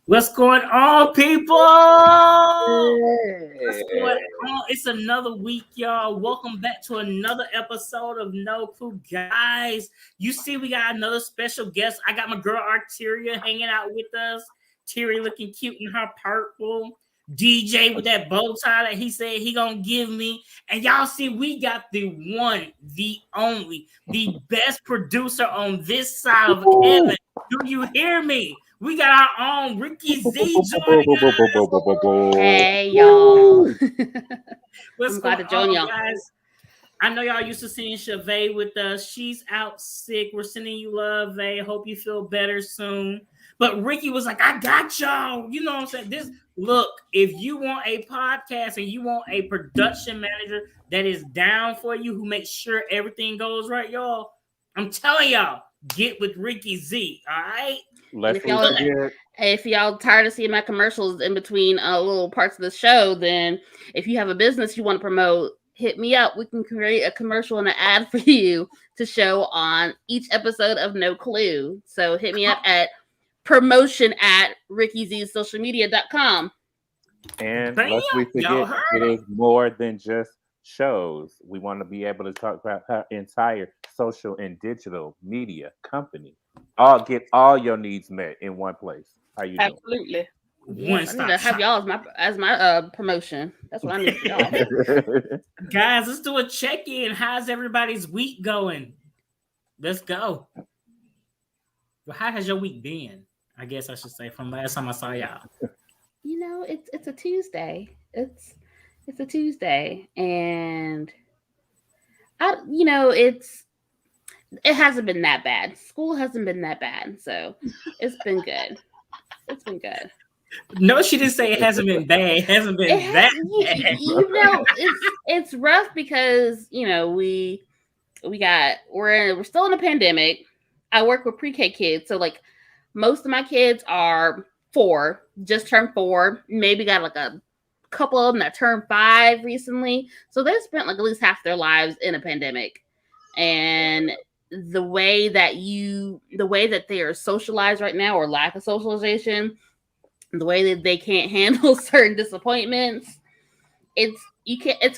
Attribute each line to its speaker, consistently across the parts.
Speaker 1: What's going on, people? What's going on? It's another week, y'all. Welcome back to another episode of No Clue, guys. You see, we got another special guest. I got my girl Arteria hanging out with us. Terry looking cute in her purple. DJ with that bow tie that he said he gonna give me. And y'all see, we got the one, the only, the best producer on this side of heaven. Do you hear me? We got our own Ricky Z joining us.
Speaker 2: Hey, y'all.
Speaker 1: What's going on, guys? I know y'all used to seeing Chavez with us. She's out sick. We're sending you love, Vay. Hope you feel better soon. But Ricky was like, I got y'all. You know what I'm saying? Look, if you want a podcast and you want a production manager that is down for you, who makes sure everything goes right, y'all, I'm telling y'all, get with Ricky Z, all right?
Speaker 2: If y'all tired of seeing my commercials in between little parts of the show, then if you have a business you want to promote, hit me up. We can create a commercial and an ad for you to show on each episode of No Clue. So hit me up at promotion@rickyzsocialmedia.com.
Speaker 3: And lest we forget, it is more than just shows. We want to be able to talk about our entire social and digital media company. Get all your needs met in one place. How you doing?
Speaker 2: Absolutely. Yes, I need to have y'all as my promotion. That's what I need for y'all.
Speaker 1: Guys, let's do a check-in. How's everybody's week going? Let's go. Well, how has your week been? I guess I should say from last time I saw y'all.
Speaker 2: You know, it's a Tuesday. It's a Tuesday, and it hasn't been that bad. School hasn't been that bad, so it's been good. It's been good.
Speaker 1: No, she didn't say it hasn't been bad. It hasn't been that bad.
Speaker 2: It's rough because we're still in a pandemic. I work with pre-K kids, so like most of my kids are 4, just turned 4. Maybe got like a couple of them that turned 5 recently. So they spent like at least half their lives in a pandemic, and the way that they are socialized right now, or lack of socialization, the way that they can't handle certain disappointments, it's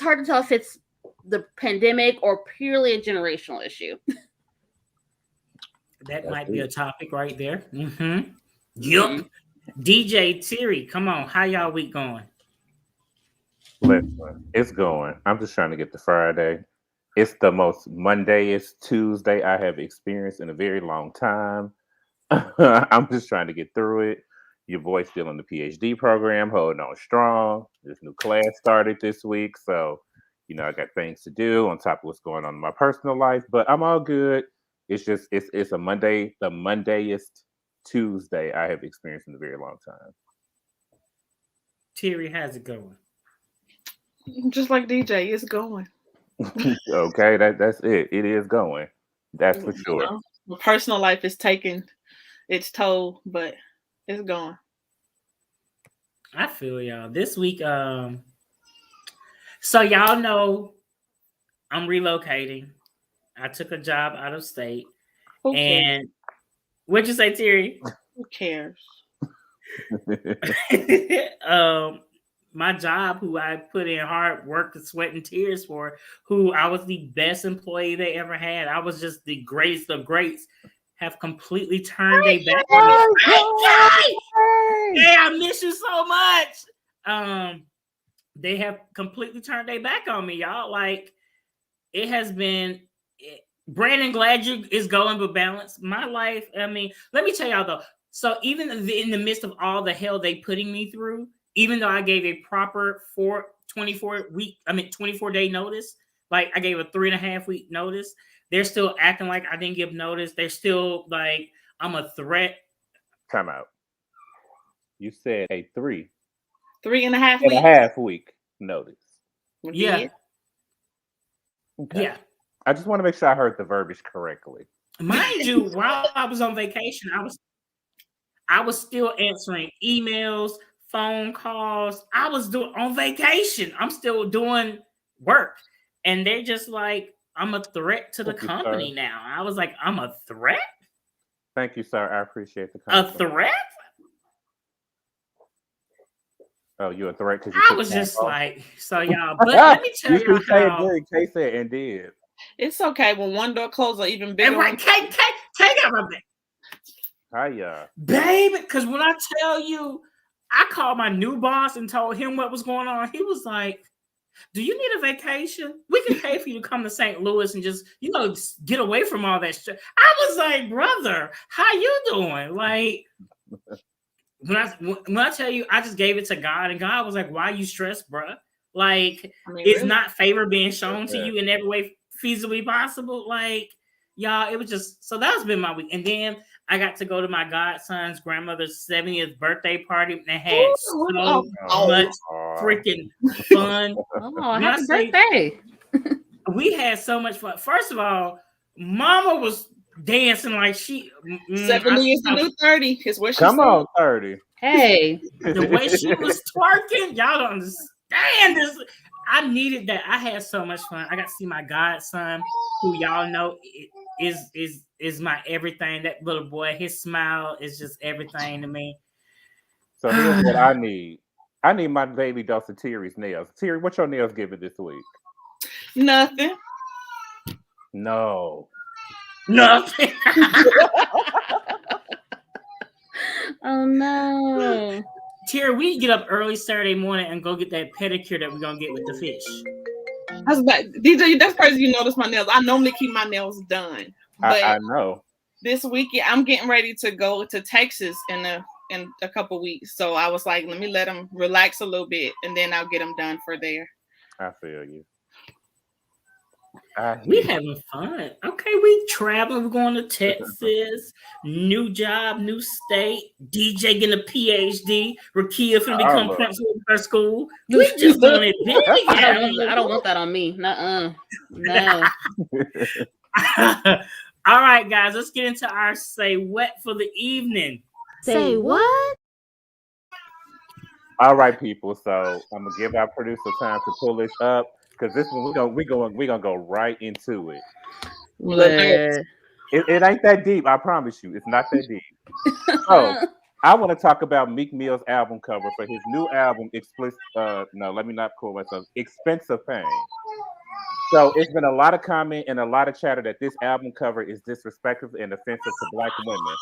Speaker 2: hard to tell if it's the pandemic or purely a generational issue.
Speaker 1: That might be a topic right there. Mm-hmm. Yup. DJ Terry, come on. How y'all week going?
Speaker 3: Listen, it's going. I'm just trying to get to Friday. It's the most Mondayest Tuesday I have experienced in a very long time. I'm just trying to get through it. Your boy's still in the PhD program, holding on strong. This new class started this week, so I got things to do on top of what's going on in my personal life. But I'm all good. It's just it's a Monday, the Mondayest Tuesday I have experienced in a very long time.
Speaker 1: Terry, how's it going?
Speaker 4: Just like DJ, it's going.
Speaker 3: Okay, that's it. It is going. That's for sure.
Speaker 4: My personal life is taking its toll, but it's going.
Speaker 1: I feel y'all. This week, so y'all know I'm relocating. I took a job out of state,
Speaker 4: Who cares?
Speaker 1: And what'd you say, Terry?
Speaker 4: Who cares?
Speaker 1: My job, who I put in hard work, sweat, and tears for, who I was the best employee they ever had. I was just the greatest of greats. Have completely turned their back on me. Hey, I miss you so much. They have completely turned their back on me, y'all. Like, it has been. Brandon, glad you is going with balance. My life, I mean, let me tell y'all though. So even in the midst of all the hell they putting me through, even though I gave a proper 24-day notice, like I gave a 3.5-week notice, they're still acting like I didn't give notice. They're still like I'm a threat.
Speaker 3: Time out. You said a
Speaker 4: 3.5 weeks.
Speaker 3: and a half week notice.
Speaker 1: Yeah.
Speaker 3: Okay.
Speaker 1: Yeah.
Speaker 3: I just want to make sure I heard the verbiage correctly.
Speaker 1: Mind you, while I was on vacation, I was still answering emails, phone calls. I was doing on vacation. I'm still doing work. And they're just like, I'm a threat to the company now. I was like, I'm a threat?
Speaker 3: Thank you, sir. I appreciate the
Speaker 1: compliment. A threat?
Speaker 3: Oh, you a threat because
Speaker 1: I was just like, so y'all, but let me tell y'all how.
Speaker 3: Kay said and did.
Speaker 4: It's okay when one door closes or even bigger.
Speaker 1: And right, Kay got my back.
Speaker 3: Hiya.
Speaker 1: Baby, because when I tell you, I called my new boss and told him what was going on. He was like, do you need a vacation? We can pay for you to come to St. Louis and just, get away from all that shit. I was like, brother, how you doing? Like, when I tell you, I just gave it to God, and God was like, why you stressed, bro? Like, it's really not favor being shown to you in every way feasibly possible. Like, y'all, it was just, so that's been my week. And then I got to go to my godson's grandmother's 70th birthday party, and they had so much freaking fun.
Speaker 2: Oh, happy birthday.
Speaker 1: We had so much fun. First of all, Mama was dancing like she
Speaker 4: 70 is the new 30. Is what she
Speaker 3: Come
Speaker 4: said.
Speaker 3: on, 30.
Speaker 2: Hey.
Speaker 1: The way she was twerking, y'all don't understand this. I needed that. I had so much fun. I got to see my godson, who y'all know is my everything. That little boy, his smile is just everything to me.
Speaker 3: So here's what I need. I need my daily dose of Terry's nails. Terry, what's your nails giving this week?
Speaker 4: Nothing.
Speaker 3: No.
Speaker 1: Nothing.
Speaker 2: Oh no.
Speaker 1: Terry, we get up early Saturday morning and go get that pedicure that we're gonna get with the fish.
Speaker 4: I was like, DJ, that's crazy you notice my nails. I normally keep my nails done. But
Speaker 3: I know.
Speaker 4: This weekend I'm getting ready to go to Texas in a couple weeks. So I was like, let me let them relax a little bit and then I'll get them done for there.
Speaker 3: I feel you.
Speaker 1: We having fun. Okay, we traveling. We're going to Texas. New job, new state. DJ getting a PhD. Rakia finna become principal of her school. We just doing it big.
Speaker 2: I don't want that on me. Nuh-uh. No.
Speaker 1: All right, guys. Let's get into our say what for the evening.
Speaker 2: Say what?
Speaker 3: All right, people. So I'm gonna give our producer time to pull this up. Because this one we're gonna go right into it. It ain't that deep, I promise you. It's not that deep. So I want to talk about Meek Mill's album cover for his new album, Expensive Pain. So it's been a lot of comment and a lot of chatter that this album cover is disrespectful and offensive to Black women.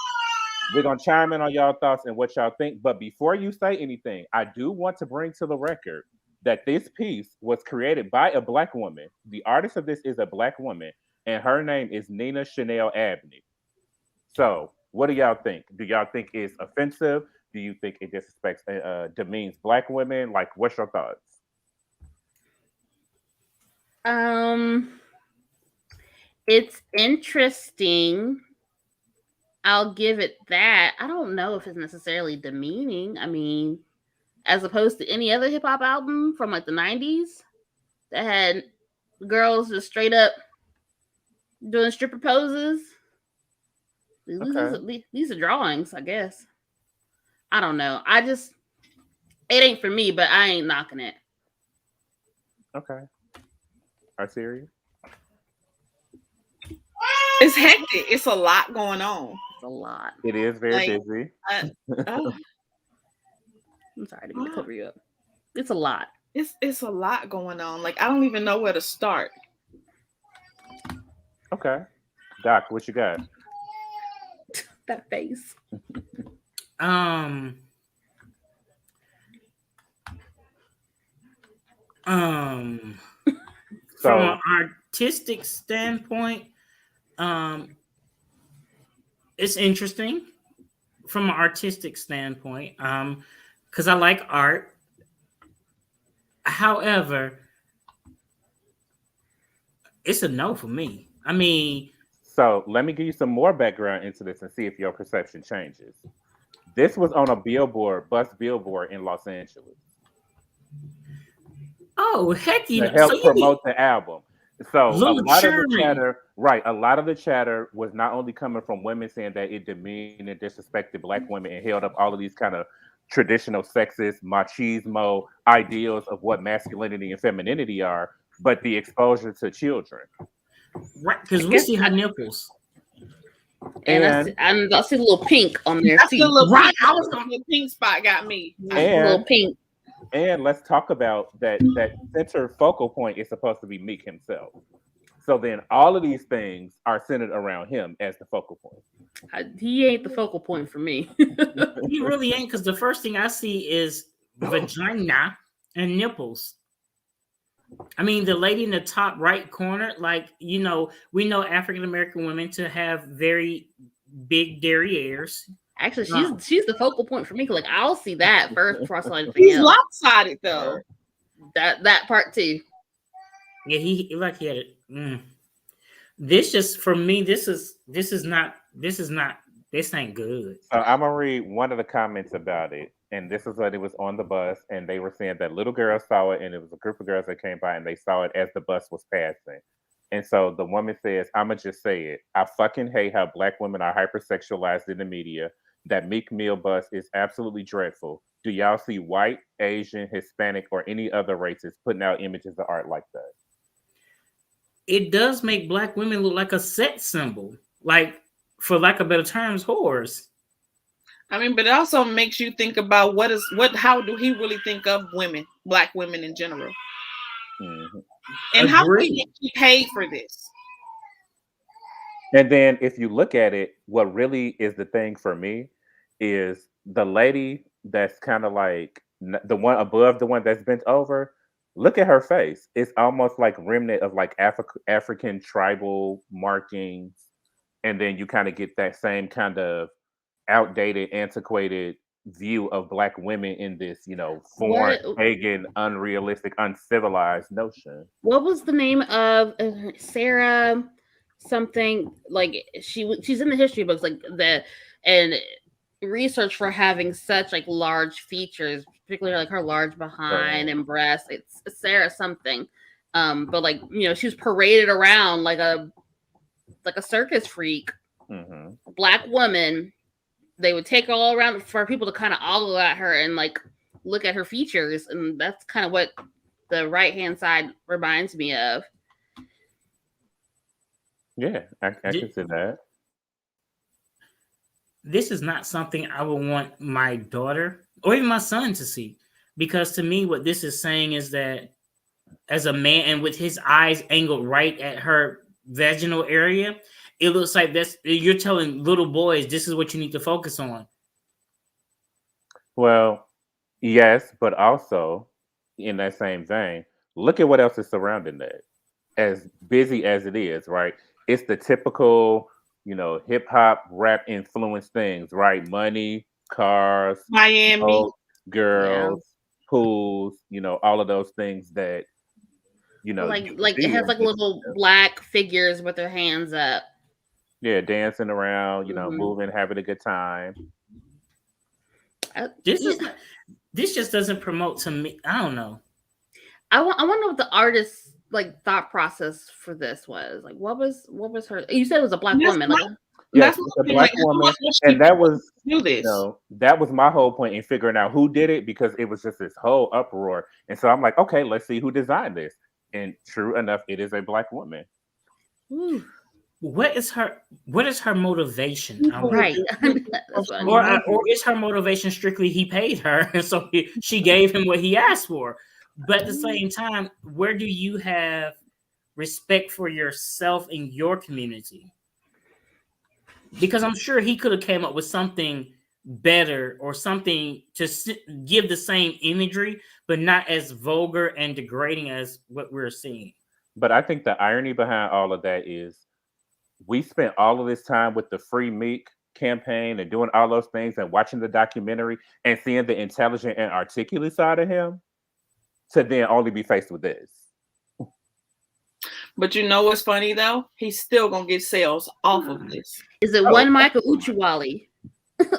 Speaker 3: We're gonna chime in on y'all thoughts and what y'all think. But before you say anything, I do want to bring to the record that this piece was created by a Black woman. The artist of this is a Black woman, and her name is Nina Chanel Abney. So, what do y'all think? Do y'all think it's offensive? Do you think it disrespects, demeans Black women? Like, what's your thoughts?
Speaker 2: It's interesting. I'll give it that. I don't know if it's necessarily demeaning. I mean, as opposed to any other hip hop album from like the 90s that had girls just straight up doing stripper poses. These are drawings, I guess. I don't know. It ain't for me, but I ain't knocking it.
Speaker 3: Okay. Are you serious?
Speaker 4: It's hectic. It's a lot going on.
Speaker 2: It's a lot.
Speaker 3: It is very
Speaker 4: Like,
Speaker 3: busy.
Speaker 4: Oh,
Speaker 2: I'm sorry, I didn't mean to cover you up. It's a lot.
Speaker 4: it's a lot going on. Like, I don't even know where to start.
Speaker 3: Okay. Doc, what you got?
Speaker 2: That face.
Speaker 1: Um, from
Speaker 3: So
Speaker 1: an artistic standpoint, it's interesting from an artistic standpoint, because I like art. However, it's a no for me. I mean,
Speaker 3: so let me give you some more background into this and see if your perception changes. This was on a bus billboard in Los Angeles
Speaker 1: oh heck,
Speaker 3: to
Speaker 1: so
Speaker 3: help
Speaker 1: you need
Speaker 3: promote the album. So a lot of the
Speaker 1: luxury.
Speaker 3: chatter, right? A lot of the chatter was not only coming from women saying that it demeaned and disrespected black women and held up all of these kind of traditional sexist machismo ideals of what masculinity and femininity are, but the exposure to children.
Speaker 1: Right, because
Speaker 2: I
Speaker 1: we
Speaker 2: guess
Speaker 1: see her nipples.
Speaker 2: And
Speaker 3: And
Speaker 2: I see a little pink on there
Speaker 4: That's the
Speaker 2: too.
Speaker 4: little
Speaker 1: Right,
Speaker 4: pink,
Speaker 1: I was gonna.
Speaker 4: the pink spot got me.
Speaker 2: A little pink.
Speaker 3: and let's talk about that center focal point is supposed to be Meek himself. So then all of these things are centered around him as the focal point.
Speaker 2: He ain't the focal point for me.
Speaker 1: He really ain't, because the first thing I see is vagina and nipples. I mean, the lady in the top right corner, like, we know African American women to have very big derrieres.
Speaker 2: Actually,
Speaker 1: No.
Speaker 2: she's the focal point for me. 'Cause, like, I'll see that first before I saw anything
Speaker 4: He's
Speaker 2: else.
Speaker 4: lopsided though.
Speaker 2: That part too.
Speaker 1: Yeah, he like he had it. This just for me. This ain't good.
Speaker 3: So I'm gonna read one of the comments about it, and this is what it was on the bus, and they were saying that little girls saw it, and it was a group of girls that came by, and they saw it as the bus was passing. And so the woman says, "I'ma just say it. I fucking hate how black women are hypersexualized in the media. That Meek Mill bus is absolutely dreadful. Do y'all see white, Asian, Hispanic, or any other races putting out images of art like that?"
Speaker 1: It does make black women look like a sex symbol, like, for lack of better terms, whores.
Speaker 4: I mean, but it also makes you think about how do he really think of women, black women in general,
Speaker 3: Mhm.
Speaker 4: and how
Speaker 1: Agreed.
Speaker 4: can he paid for this?
Speaker 3: And then if you look at it, what really is the thing for me is the lady that's kind of like the one above the one that's bent over. Look at her face. It's almost like remnant of like African tribal markings. And then you kind of get that same kind of outdated, antiquated view of black women in this, foreign,
Speaker 2: What
Speaker 3: pagan, unrealistic, uncivilized notion.
Speaker 2: what was the name of Sarah something, like she's in the history books, like the and research for having such like large features, particularly like her large behind and breast. It's Sarah something. But like, she was paraded around like a circus freak,
Speaker 3: Hmm.
Speaker 2: black woman. They would take her all around for people to kind of ogle at her and like look at her features, and that's kind of what the right hand side reminds me of.
Speaker 3: Yeah, I can see that.
Speaker 1: This is not something I would want my daughter or even my son to see, because to me, what this is saying is that as a man, and with his eyes angled right at her vaginal area, it looks like you're telling little boys this is what you need to focus on.
Speaker 3: Well, yes, but also in that same vein, look at what else is surrounding that. As busy as it is, right? It's the typical, hip hop, rap influenced things, right? Money, cars,
Speaker 4: Miami.
Speaker 3: boats, girls, pools, all of those things that,
Speaker 2: Like
Speaker 3: you
Speaker 2: it
Speaker 3: see
Speaker 2: has
Speaker 3: in
Speaker 2: like
Speaker 3: this-
Speaker 2: little black figures with their hands up.
Speaker 3: yeah, dancing around,
Speaker 2: Mhm.
Speaker 3: moving, having a good time.
Speaker 1: This just doesn't promote to me. I don't know.
Speaker 2: I wonder what the artist's like thought process for this was. Like, what was her? You said it was a black woman. Like,
Speaker 3: Yes,
Speaker 4: That's
Speaker 3: it's
Speaker 4: what
Speaker 3: a
Speaker 4: I'm
Speaker 3: black
Speaker 4: saying, like,
Speaker 3: woman,
Speaker 4: who else
Speaker 3: and that was,
Speaker 4: do this.
Speaker 3: that was my whole point in figuring out who did it, because it was just this whole uproar. And so I'm like, okay, let's see who designed this. And true enough, it is a black woman.
Speaker 2: whew.
Speaker 1: what is her motivation?
Speaker 2: Right. That's what I need.
Speaker 1: Or is her motivation strictly he paid her and so she gave him what he asked for? But at the same time, where do you have respect for yourself and your community? Because I'm sure he could have came up with something better or something to give the same imagery, but not as vulgar and degrading as what we're seeing.
Speaker 3: But I think the irony behind all of that is we spent all of this time with the Free Meek campaign and doing all those things and watching the documentary and seeing the intelligent and articulate side of him to then only be faced with this.
Speaker 4: But you know what's funny though? He's still gonna get sales off of this.
Speaker 2: Is it one mic or Uchiwali?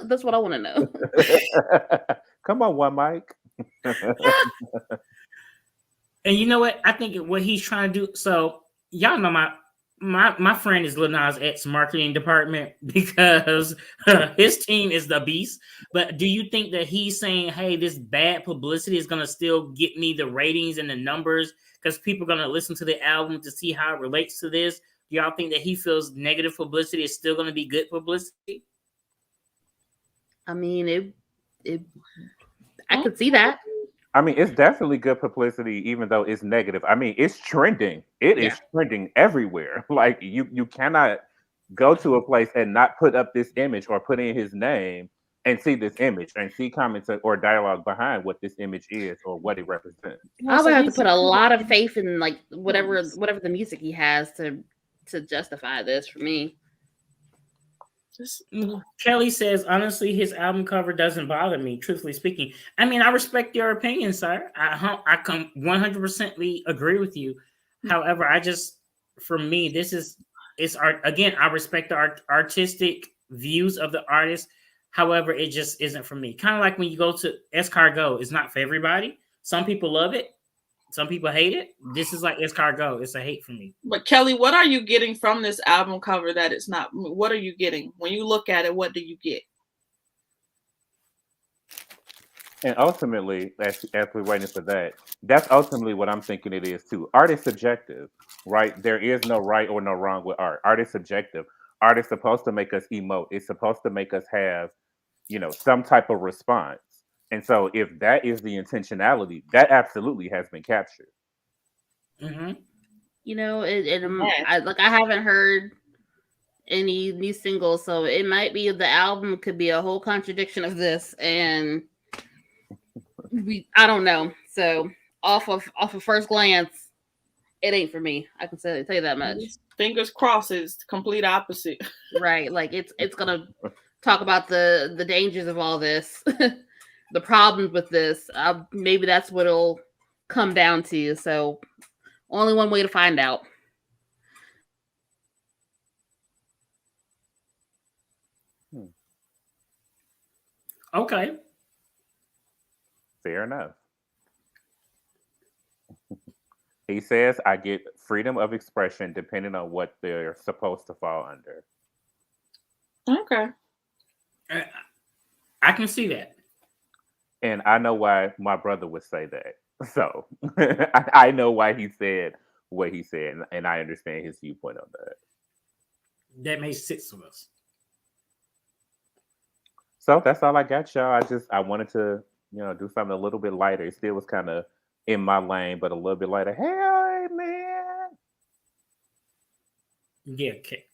Speaker 2: That's what I want to know.
Speaker 3: Come on, one mic.
Speaker 1: And you know what? I think what he's trying to do. So y'all know my friend is Lil Nas X marketing department because his team is the beast. But do you think that he's saying, "Hey, this bad publicity is gonna still get me the ratings and the numbers because people are gonna listen to the album to see how it relates to this"? Do y'all think that he feels negative publicity is still gonna be good publicity?
Speaker 2: I mean, I could see that.
Speaker 3: I mean, it's definitely good publicity, even though it's negative. I mean, it's trending. It is trending everywhere. Like you cannot go to a place and not put up this image or put in his name and see this image and see comments or dialogue behind what this image is or what it represents.
Speaker 2: I would have to put a lot of faith in like whatever the music he has to justify this for me.
Speaker 1: Kelly says, honestly, his album cover doesn't bother me, truthfully speaking. I mean, I respect your opinion, sir. I can 100% agree with you. However, for me, it's art. Again, I respect the artistic views of the artist. However, it just isn't for me. Kind of like when you go to Escargot, it's not for everybody. Some people love it. Some people hate it. This is like Escargot. It's a hate for me.
Speaker 4: But Kelly, what are you getting from this album cover that it's not? What are you getting? When you look at it, what do you get?
Speaker 3: And ultimately, as we're waiting for that, that's ultimately what I'm thinking it is too. Art is subjective, right? There is no right or no wrong with art. Art is subjective. Art is supposed to make us emote. It's supposed to make us have, some type of response. And so if that is the intentionality, that absolutely has been captured.
Speaker 1: Mm-hmm.
Speaker 2: I haven't heard any new singles, so it might be the album could be a whole contradiction of this, and I don't know. So off of first glance, it ain't for me. I can tell you that much.
Speaker 4: Fingers crossed, it's the complete opposite.
Speaker 2: Right, like it's gonna talk about the dangers of all this. The problems with this, maybe that's what it'll come down to. So, only one way to find out.
Speaker 1: Okay.
Speaker 3: Fair enough. He says, I get freedom of expression depending on what they're supposed to fall under.
Speaker 4: Okay.
Speaker 1: I can see that.
Speaker 3: And I know why my brother would say that. So I know why he said what he said, and I understand his viewpoint on that.
Speaker 1: That makes sense to us.
Speaker 3: So that's all I got, y'all. I wanted to, do something a little bit lighter. It still was kind of in my lane, but a little bit lighter. Hey, man.
Speaker 1: Yeah, okay.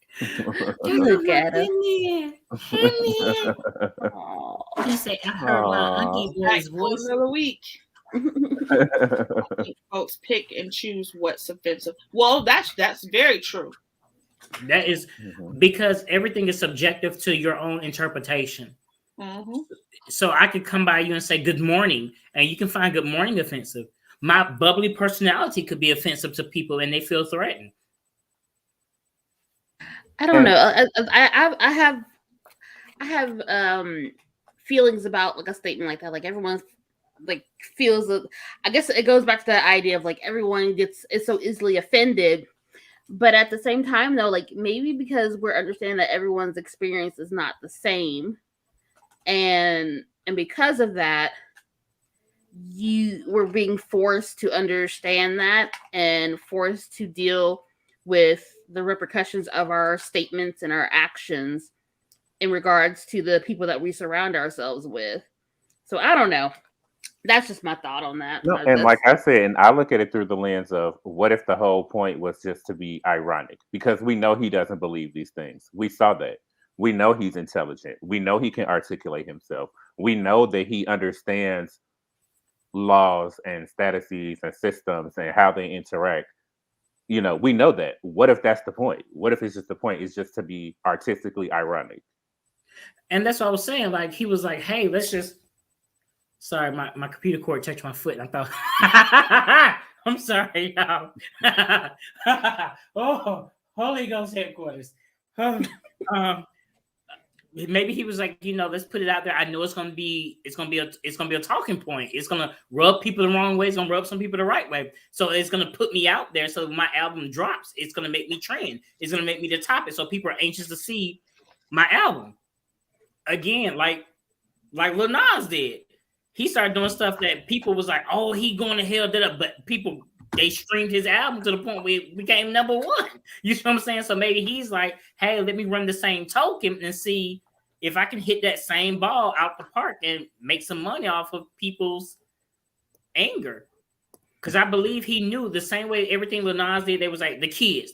Speaker 2: Look at him.
Speaker 1: Hey, man. He said, I heard my Auntie Boy's voice
Speaker 4: of the week. Folks pick and choose what's offensive. Well, that's very true.
Speaker 1: That is because everything is subjective to your own interpretation.
Speaker 4: Mm-hmm.
Speaker 1: So I could come by you and say good morning, and you can find good morning offensive. My bubbly personality could be offensive to people, and they feel threatened.
Speaker 2: I don't know. I have feelings about like a statement like that. Like everyone like feels. I guess it goes back to that idea of like everyone is so easily offended. But at the same time, though, like maybe because we're understanding that everyone's experience is not the same, and because of that, you were being forced to understand that and forced to deal with the repercussions of our statements and our actions in regards to the people that we surround ourselves with. So I don't know. That's just my thought on that.
Speaker 3: No, and
Speaker 2: That's,
Speaker 3: like I said, and I look at it through the lens of what if the whole point was just to be ironic? Because we know he doesn't believe these things. We saw that. We know he's intelligent. We know he can articulate himself. We know that he understands laws and statuses and systems and how they interact. You know, we know that. What if that's the point? What if it's just the point is just to be artistically ironic?
Speaker 1: And that's what I was saying. Like, he was like, hey, let's just. Sorry, my computer cord touched my foot. I thought, I'm sorry, y'all. Oh, Holy Ghost headquarters. Maybe he was like, let's put it out there. I know it's gonna be a talking point. It's gonna rub people the wrong way. It's gonna rub some people the right way. So it's gonna put me out there. So my album drops. It's gonna make me trend. It's gonna make me the topic. So people are anxious to see my album again, like Lil Nas did. He started doing stuff that people was like, oh, he going to hell, but people, they streamed his album to the point where it became number one. You know what I'm saying? So maybe he's like, hey, let me run the same token and see if I can hit that same ball out the park and make some money off of people's anger. Because I believe he knew the same way everything Lil Nas did, they was like, the kids.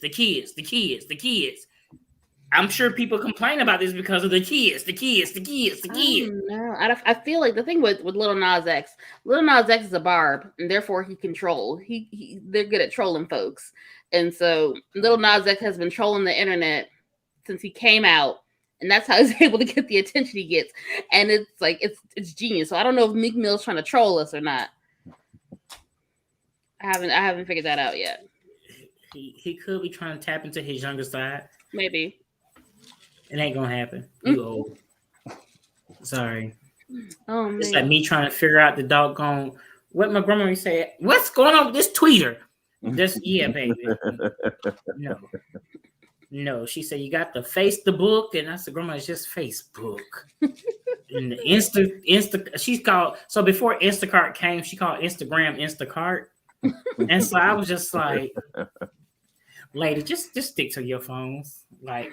Speaker 1: I'm sure people complain about this because of the kids.
Speaker 2: No, I feel like the thing with Lil Nas X is a barb, and therefore he can troll. They're good at trolling folks, and so Lil Nas X has been trolling the internet since he came out, and that's how he's able to get the attention he gets. And it's like it's genius. So I don't know if Meek Mill's trying to troll us or not. I haven't figured that out yet.
Speaker 1: He could be trying to tap into his younger side.
Speaker 2: Maybe.
Speaker 1: It ain't gonna happen. You old. Sorry.
Speaker 2: Oh man.
Speaker 1: It's like me trying to figure out the doggone what my grandma would say. What's going on with this tweeter? Yeah, baby. No. She said you got to face the book, and I said, Grandma, it's just Facebook. And the Insta. She's called. So before Instacart came, she called Instagram Instacart, and so I was just like, lady, just stick to your phones, but.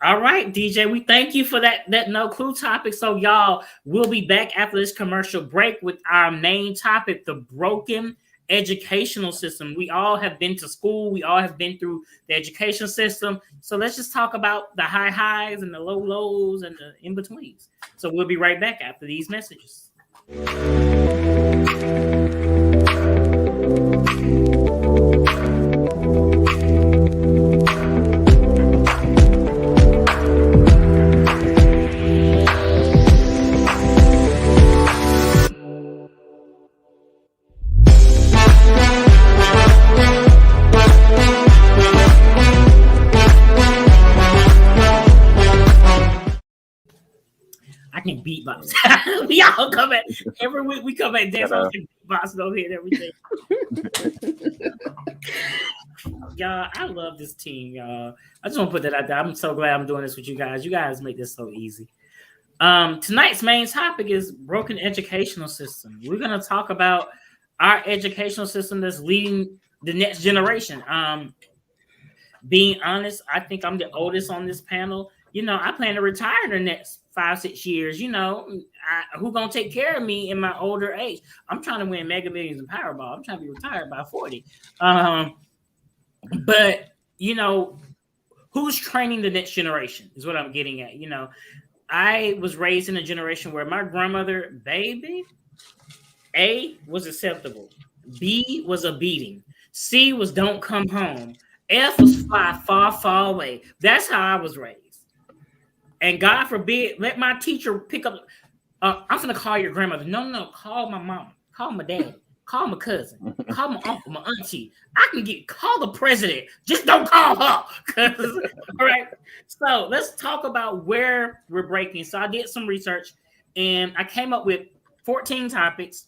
Speaker 1: All right, DJ, we thank you for that no clue topic. So y'all, we'll be back after this commercial break with our main topic, the broken educational system. We all have been to school. We all have been through the education system. So let's just talk about the high highs and the low lows and the in-betweens. So we'll be right back after these messages. I can beatbox. We all come at every week. We come at dance beatboxing over here and everything. Y'all, I love this team, y'all. I just want to put that out there. I'm so glad I'm doing this with you guys. You guys make this so easy. Tonight's main topic is broken educational system. We're gonna talk about our educational system that's leading the next generation. Being honest, I think I'm the oldest on this panel. I plan to retire in the next 5-6 years. Who gonna take care of me in my older age? I'm trying to win Mega Millions and Powerball. I'm trying to be retired by 40. But who's training the next generation is what I'm getting at. I was raised in a generation where my grandmother, baby, A was acceptable, B was a beating, C was don't come home, F was fly far, far away. That's how I was raised. And God forbid, let my teacher pick up. I'm gonna call your grandmother. No, call my mom. Call my dad. Call my cousin. Call my uncle, my auntie. I can call the president. Just don't call her. All right. So let's talk about where we're breaking. So I did some research, and I came up with 14 topics.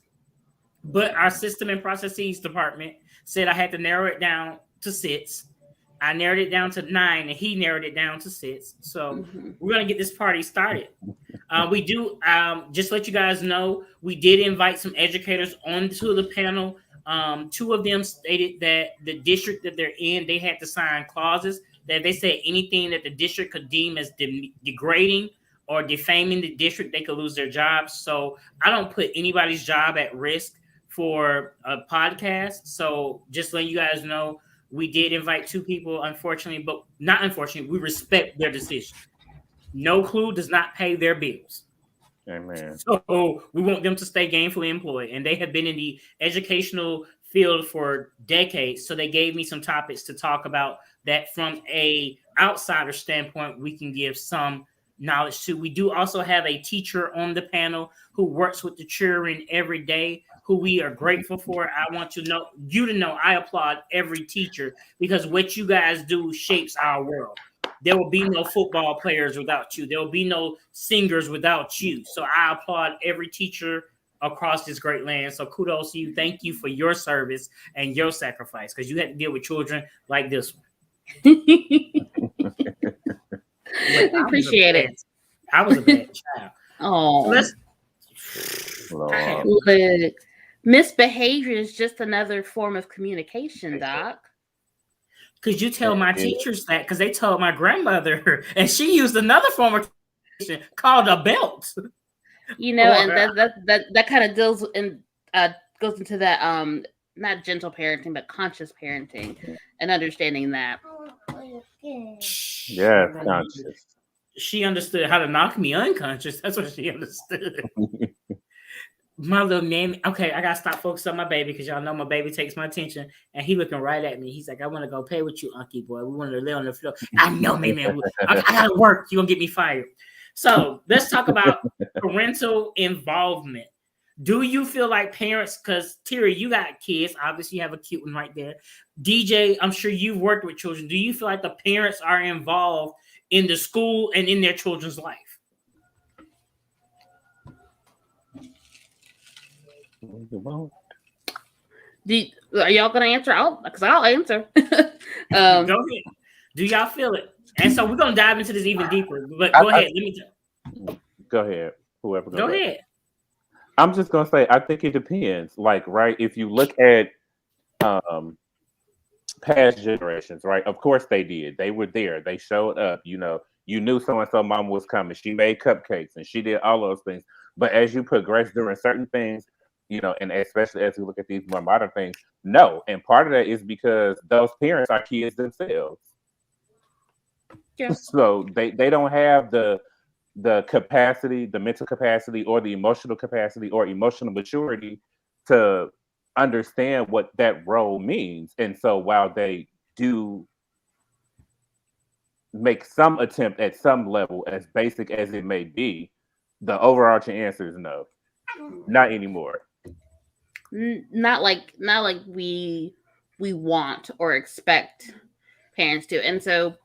Speaker 1: But our system and processes department said I had to narrow it down to 6. I narrowed it down to 9, and he narrowed it down to 6. So we're going to get this party started. We do, just let you guys know, we did invite some educators onto the panel. Two of them stated that the district that they're in, they had to sign clauses that they said anything that the district could deem as degrading or defaming the district, they could lose their jobs. So I don't put anybody's job at risk for a podcast. So just letting you guys know, we did invite two people, unfortunately, but not unfortunately, we respect their decision. No Clue does not pay their bills.
Speaker 3: Amen.
Speaker 1: So we want them to stay gainfully employed, and they have been in the educational field for decades. So they gave me some topics to talk about that from a outsider standpoint. We can give some knowledge to. We do also have a teacher on the panel who works with the children every day, who we are grateful for. I want you to know I applaud every teacher, because what you guys do shapes our world. There will be no football players without you. There will be no singers without you. So I applaud every teacher across this great land. So kudos to you. Thank you for your service and your sacrifice, because you had to deal with children like this one.
Speaker 2: I appreciate it.
Speaker 1: I was a bad child.
Speaker 2: Oh, look, misbehavior is just another form of communication, Doc.
Speaker 1: Could you tell my teachers that? Because they told my grandmother, and she used another form of communication called a belt.
Speaker 2: You know, and that kind of deals in goes into that not gentle parenting, but conscious parenting, and understanding that.
Speaker 3: Yeah, conscious.
Speaker 1: She understood how to knock me unconscious. That's what she understood. My little mammy. Okay, I gotta stop focusing on my baby, because y'all know my baby takes my attention, and he looking right at me. He's like, "I want to go play with you, Unky boy. We want to lay on the floor." I know, man. I gotta work. You gonna get me fired? So let's talk about parental involvement. Do you feel like parents? Because Terry, you got kids. Obviously, you have a cute one right there. DJ, I'm sure you've worked with children. Do you feel like the parents are involved in the school and in their children's life?
Speaker 2: Are y'all gonna answer? I'll answer.
Speaker 1: Go ahead. Do y'all feel it? And so we're gonna dive into this even deeper. But go ahead.
Speaker 3: Go ahead. Whoever.
Speaker 1: Go ahead.
Speaker 3: I'm just gonna say, I think it depends. Like, right, if you look at past generations, right? Of course they did. They were there. They showed up. You know, you knew so and so mom was coming. She made cupcakes and she did all those things. But as you progress during certain things, you know, and especially as we look at these more modern things, no. And part of that is because those parents are kids themselves. Yeah. So they don't have the capacity, the mental capacity, or the emotional capacity, or emotional maturity to understand what that role means. And so while they do make some attempt at some level, as basic as it may be, the overarching answer is no. Not anymore.
Speaker 2: Not like we want or expect parents to. And so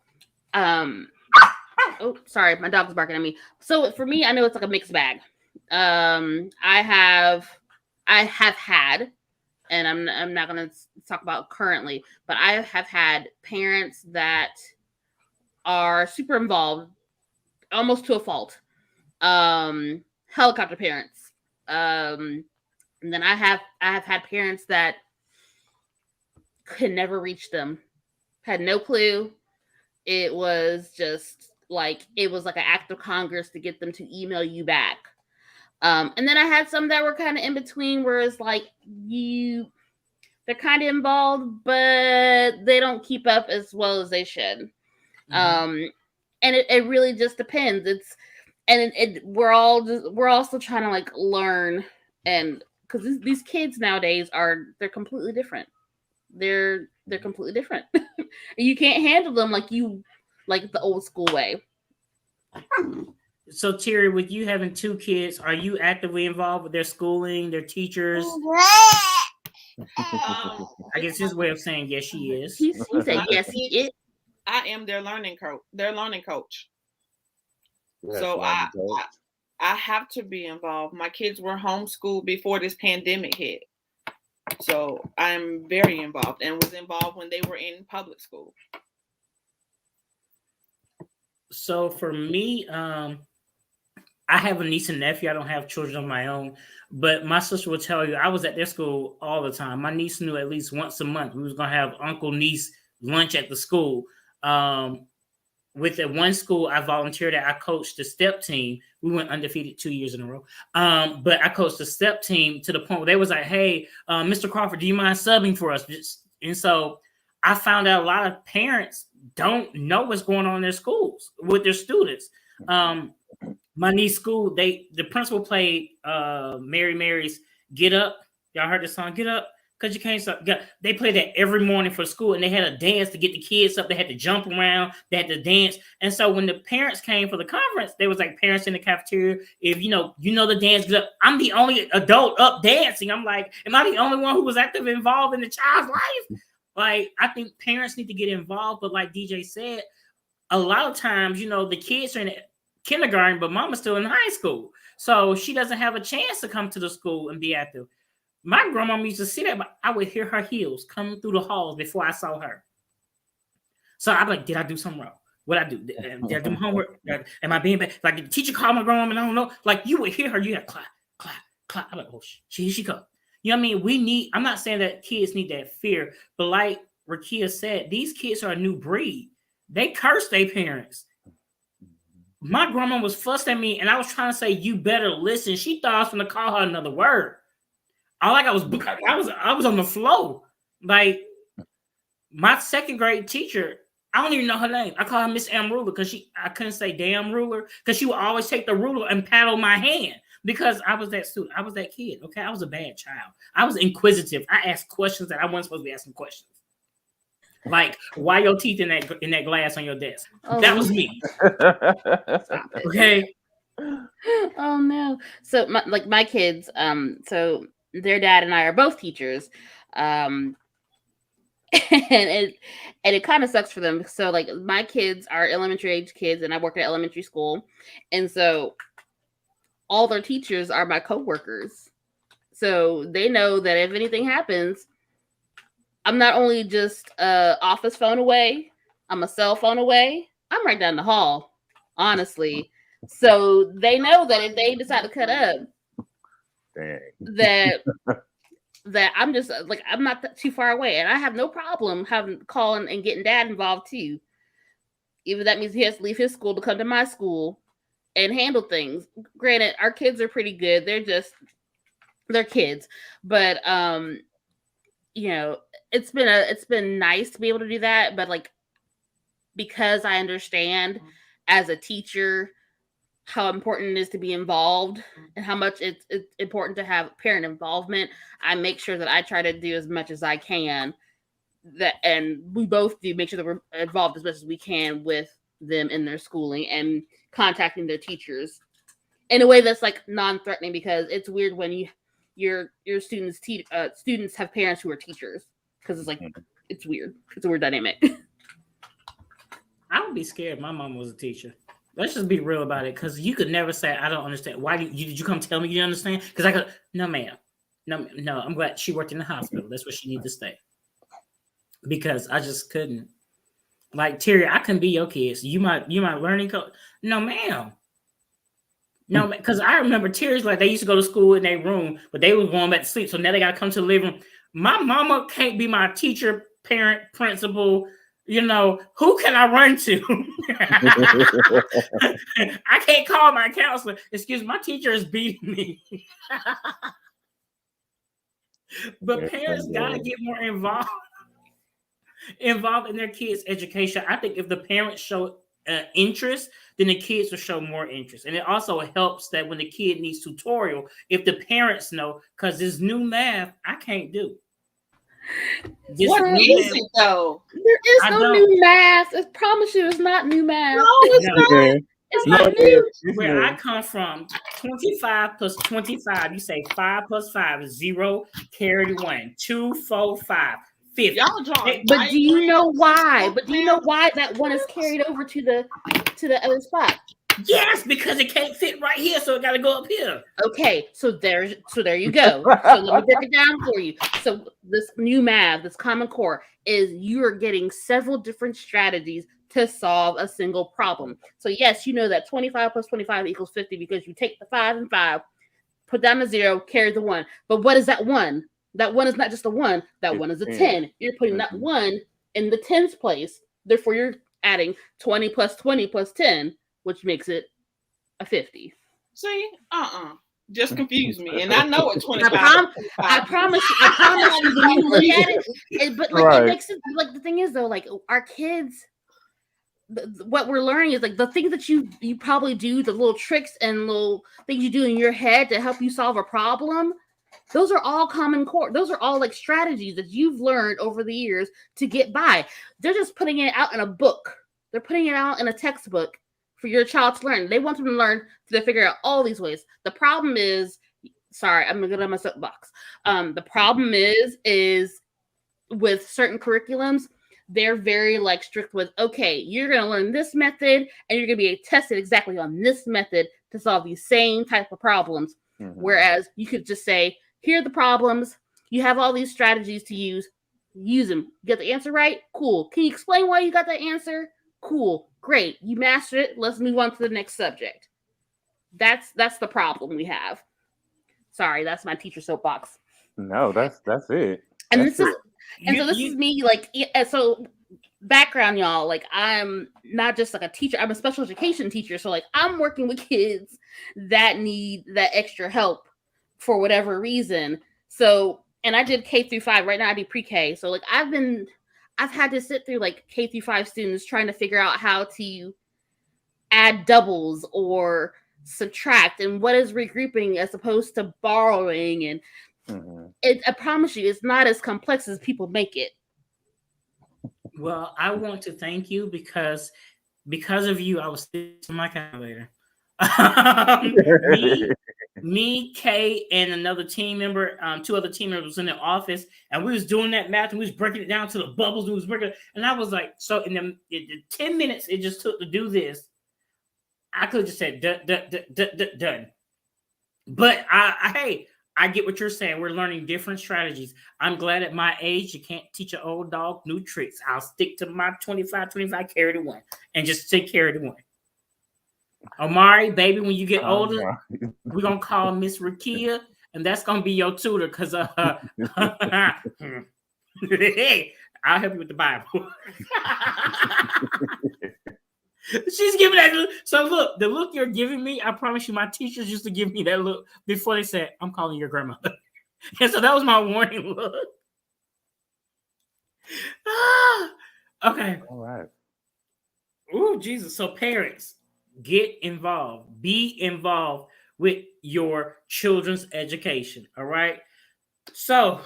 Speaker 2: oh, sorry, my dog's barking at me. So for me, I know it's like a mixed bag. I have had, and I'm not going to talk about currently, but I have had parents that are super involved, almost to a fault. Helicopter parents. And then I have had parents that could never reach them, had no clue. It was just like an act of Congress to get them to email you back. And then I had some that were kind of in between, where it's like they're kind of involved, but they don't keep up as well as they should. Mm-hmm. And it really just depends. We're all still trying to like learn, and because these kids nowadays they're completely different. They're completely different. You can't handle them like the old school way.
Speaker 1: So Terry, with you having two kids, are you actively involved with their schooling, their teachers? I guess his way of saying yes, she is.
Speaker 2: He said yes, he is.
Speaker 4: I am their learning coach.
Speaker 3: Yes,
Speaker 4: so I have to be involved. My kids were homeschooled before this pandemic hit. So I'm very involved, and was involved when they were in public school.
Speaker 1: So for me, I have a niece and nephew. I don't have children of my own, but my sister will tell you I was at their school all the time. My niece knew at least once a month we was gonna have uncle niece lunch at the school. With the one school I volunteered at, I coached the step team. We went undefeated 2 years in a row. But I coached the step team to the point where they was like, "Hey, Mr. Crawford, do you mind subbing for us?" And so I found out a lot of parents don't know what's going on in their schools with their students. My niece school, the principal played Mary Mary's "Get Up." Y'all heard the song "Get Up"? Because you can't stop. They played that every morning for school, and they had a dance to get the kids up. They had to jump around. They had to dance. And so when the parents came for the conference, they was like parents in the cafeteria. If you know the dance. I'm the only adult up dancing. I'm like, am I the only one who was active involved in the child's life? Like, I think parents need to get involved. But like DJ said, a lot of times, the kids are in kindergarten, but mama's still in high school. So she doesn't have a chance to come to the school and be active. My grandmama used to see that, but I would hear her heels coming through the halls before I saw her. So I'm like, did I do something wrong? What I do? Did I do my homework? Am I being bad? Like, the teacher called my grandma and I don't know. Like, you would hear her, you had clap, clap, clap. I'm like, oh, here she come. You know what I mean? I'm not saying that kids need that fear, but like Rakia said, these kids are a new breed. They curse their parents. My grandma was fussed at me and I was trying to say, you better listen. She thought I was going to call her another word. I was on the floor. Like, my second grade teacher, I don't even know her name. I call her Miss M Ruler because I couldn't say damn ruler because she would always take the ruler and paddle my hand because I was that student. I was that kid. Okay, I was a bad child. I was inquisitive. I asked questions that I wasn't supposed to be asking questions. Like, why your teeth in that glass on your desk? Oh, that was me. Okay.
Speaker 2: Oh no. So my kids, so their dad and I are both teachers. And it kind of sucks for them. So like my kids are elementary age kids and I work at elementary school. And so all their teachers are my coworkers. So they know that if anything happens, I'm not only just a office phone away, I'm a cell phone away. I'm right down the hall, honestly. So they know that if they decide to cut up, that I'm just like, I'm not too far away, and I have no problem calling and getting dad involved too. Even that means he has to leave his school to come to my school and handle things. Granted, our kids are pretty good. They're kids, but it's been nice to be able to do that. But like, because I understand as a teacher how important it is to be involved and how much it's important to have parent involvement, I make sure that I try to do as much as I can, and we both do make sure that we're involved as much as we can with them in their schooling and contacting their teachers in a way that's like non-threatening, because it's weird when your students have parents who are teachers, because it's like, it's weird. It's a weird dynamic.
Speaker 1: I would be scared if my mom was a teacher. Let's just be real about it, because you could never say, I don't understand. Why did you come tell me you didn't understand? Because I could, no, ma'am. No, I'm glad she worked in the hospital. That's where she needed to stay. Because I just couldn't. Like, Terry, I couldn't be your kids. You my learning coach. No, ma'am. No, because I remember Terry's like, they used to go to school in their room, but they were going back to sleep. So now they got to come to the living room. My mama can't be my teacher, parent, principal. Who can I run to? I can't call my counselor. Excuse me, my teacher is beating me. But parents gotta get more involved in their kids' education. I think if the parents show interest, then the kids will show more interest. And it also helps that when the kid needs tutorial, if the parents know, because this new math I can't do.
Speaker 4: What is it though?
Speaker 2: There is no new math. I promise you, it's not new math.
Speaker 4: No, it's not.
Speaker 2: It's not new.
Speaker 1: Where I come from, 25 plus 25, you say 5 plus 5 is 0, carry 1, 2, 4, 5, 50.
Speaker 4: Y'all drawing.
Speaker 2: But do you know why? But do you know why that one is carried over to the other spot?
Speaker 1: Yes, because it can't fit right here, so it got to go up here.
Speaker 2: Okay, so there you go. So let me break it down for you. So this new math, this Common Core, is you are getting several different strategies to solve a single problem. So yes, you know that 25 plus 25 equals 50 because you take the 5 and 5, put down a 0, carry the 1. But what is that 1? That 1 is not just a 1. That
Speaker 3: It's
Speaker 2: 1 is a
Speaker 3: 10.
Speaker 2: 10. You're putting that 1 in the tens place. Therefore, you're adding 20 plus 20 plus 10, which makes it a 50.
Speaker 4: See, just confused me, and I know it's 25.
Speaker 2: I promise you, when you look at it, but like
Speaker 3: Right.
Speaker 2: it makes it like the thing is though, like our kids, what we're learning is like the things that you probably do, the little tricks and little things you do in your head to help you solve a problem. Those are all common core. Those are all like strategies that you've learned over the years to get by. They're just putting it out in a book. They're putting it out in a textbook for your child to learn. They want them to learn to figure out all these ways. The problem is, sorry, I'm gonna go on my soapbox. The problem is with certain curriculums, they're very like strict with, okay, you're gonna learn this method and you're gonna be tested exactly on this method to solve these same type of problems.
Speaker 3: Mm-hmm.
Speaker 2: Whereas you could just say, here are the problems. You have all these strategies to use them. You get the answer right? Cool. Can you explain why you got that answer? Cool. Great. You mastered it. Let's move on to the next subject. That's the problem we have. Sorry, that's my teacher soapbox.
Speaker 3: No, that's it.
Speaker 2: And
Speaker 3: That's
Speaker 2: this is me like, so background, y'all, like I'm not just like a teacher, I'm a special education teacher. So like I'm working with kids that need that extra help for whatever reason. So, and I did K through 5. Right now I do pre-K. So like I've had to sit through like K through 5 students trying to figure out how to add doubles or subtract and what is regrouping as opposed to borrowing. And I promise you, it's not as complex as people make it.
Speaker 1: Well, I want to thank you because of you, I was sitting on my calculator. me, Kay, and another team member, 2 other team members in the office, and we was doing that math and we was breaking it down to the bubbles. And we was breaking it, and I was like, so in the 10 minutes it just took to do this, I could have just said done. But I get what you're saying. We're learning different strategies. I'm glad at my age you can't teach an old dog new tricks. I'll stick to my 25, carry the 1, and just take care of the 1. Omari, baby, when you get older, we're gonna call Miss Rakia, and that's gonna be your tutor because I'll help you with the Bible. She's giving that look. So look, the look you're giving me, I promise you, my teachers used to give me that look before they said, I'm calling your grandmother. And so that was my warning look. Okay.
Speaker 3: All right.
Speaker 1: Oh, Jesus. So parents, get involved. Be involved with your children's education. All right. So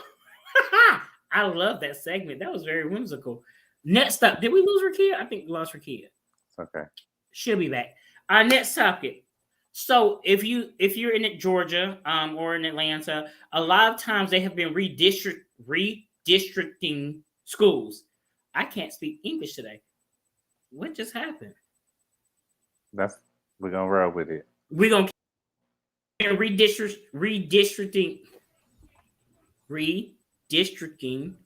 Speaker 1: I love that segment. That was very whimsical. Next up, did we lose Rakia? I think we lost Rakia.
Speaker 3: Okay.
Speaker 1: She'll be back. Our next topic. So if you're in Georgia or in Atlanta, a lot of times they have been redistricting schools. I can't speak English today. What just happened?
Speaker 3: We're gonna roll with it.
Speaker 1: We're gonna redistricting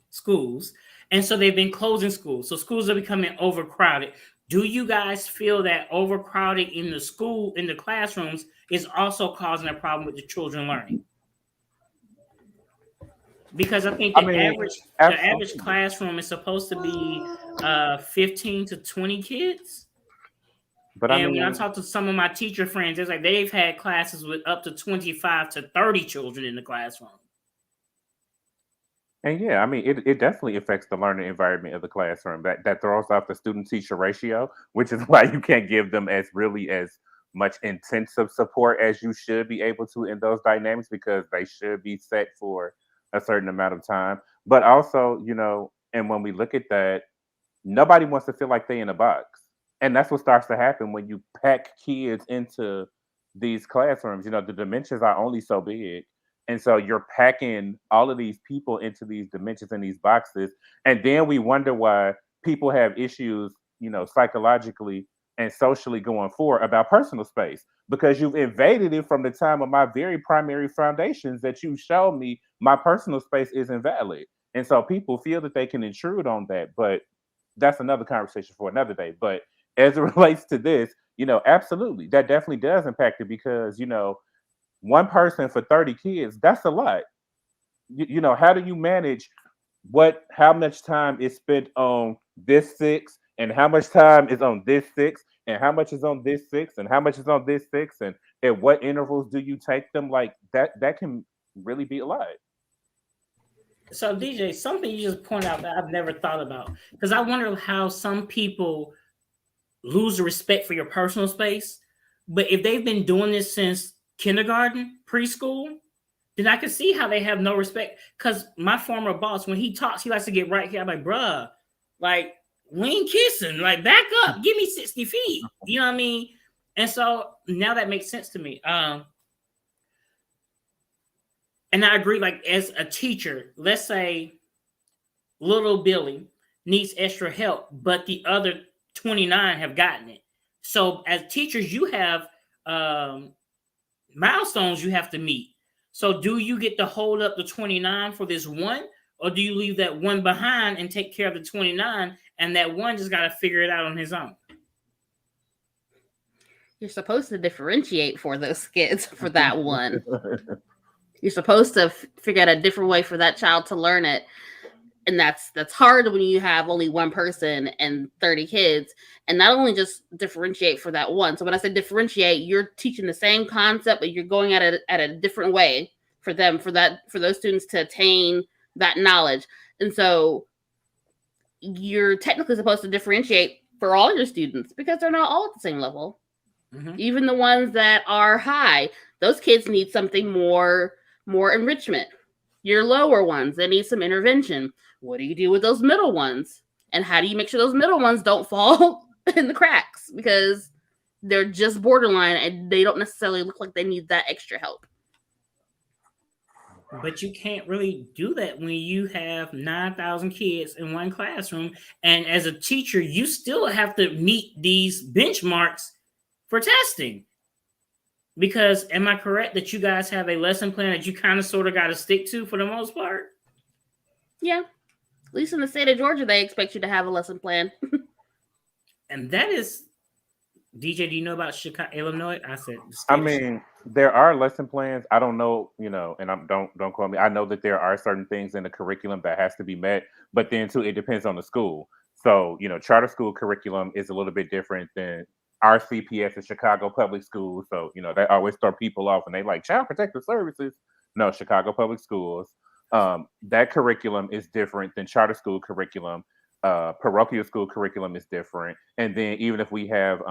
Speaker 1: schools, and so they've been closing schools. So schools are becoming overcrowded. Do you guys feel that overcrowding in the classrooms is also causing a problem with the children learning? Because I think the average classroom is supposed to be 15 to 20 kids. But when I talk to some of my teacher friends, it's like they've had classes with up to 25 to 30 children in the classroom.
Speaker 3: And yeah, I mean, it definitely affects the learning environment of the classroom. That throws off the student-teacher ratio, which is why you can't give them as much intensive support as you should be able to in those dynamics, because they should be set for a certain amount of time. But also, and when we look at that, nobody wants to feel like they in a box. And that's what starts to happen when you pack kids into these classrooms. The dimensions are only so big. And so you're packing all of these people into these dimensions in these boxes. And then we wonder why people have issues, psychologically and socially going forward about personal space, because you've invaded it from the time of my very primary foundations that you showed me my personal space is invalid. And so people feel that they can intrude on that. But that's another conversation for another day. But as it relates to this, absolutely, that definitely does impact it because one person for 30 kids, that's a lot. How do you manage how much time is spent on this six and how much time is on this six and how much is on this six and how much is on this six and at what intervals do you take them? Like that can really be a lot.
Speaker 1: So DJ, something you just point out that I've never thought about, because I wonder how some people lose the respect for your personal space. But if they've been doing this since kindergarten, preschool, then I can see how they have no respect. Because my former boss, when he talks, he likes to get right here. I'm like, bruh, like, we ain't kissing. Like, back up. Give me 60 feet. You know what I mean? And so now that makes sense to me. And I agree, like, as a teacher, let's say little Billy needs extra help, but the other 29 have gotten it. So as teachers, you have milestones you have to meet. So do you get to hold up the 29 for this one, or do you leave that one behind and take care of the 29, and that one just got to figure it out on his own?
Speaker 2: You're supposed to differentiate for those kids for that one. You're supposed to figure out a different way for that child to learn it. And that's hard when you have only one person and 30 kids, and not only just differentiate for that one. So when I say differentiate, you're teaching the same concept, but you're going at it at a different way for them, for those students to attain that knowledge. And so you're technically supposed to differentiate for all your students because they're not all at the same level. Mm-hmm. Even the ones that are high, those kids need something more enrichment. Your lower ones, they need some intervention. What do you do with those middle ones? And how do you make sure those middle ones don't fall in the cracks? Because they're just borderline and they don't necessarily look like they need that extra help.
Speaker 1: But you can't really do that when you have 9,000 kids in one classroom. And as a teacher, you still have to meet these benchmarks for testing. Because am I correct that you guys have a lesson plan that you kind of sort of got to stick to for the most part?
Speaker 2: Yeah. At least in the state of Georgia, they expect you to have a lesson plan.
Speaker 1: And that is, DJ, do you know about Chicago, Illinois? I said,
Speaker 3: I mean, there are lesson plans. I don't know, and don't quote me. I know that there are certain things in the curriculum that has to be met, but then too, it depends on the school. So, charter school curriculum is a little bit different than our CPS is Chicago Public Schools. So, they always throw people off and they like Child Protective Services. No, Chicago Public Schools. That curriculum is different than charter school curriculum. Parochial school curriculum is different. And then even if we have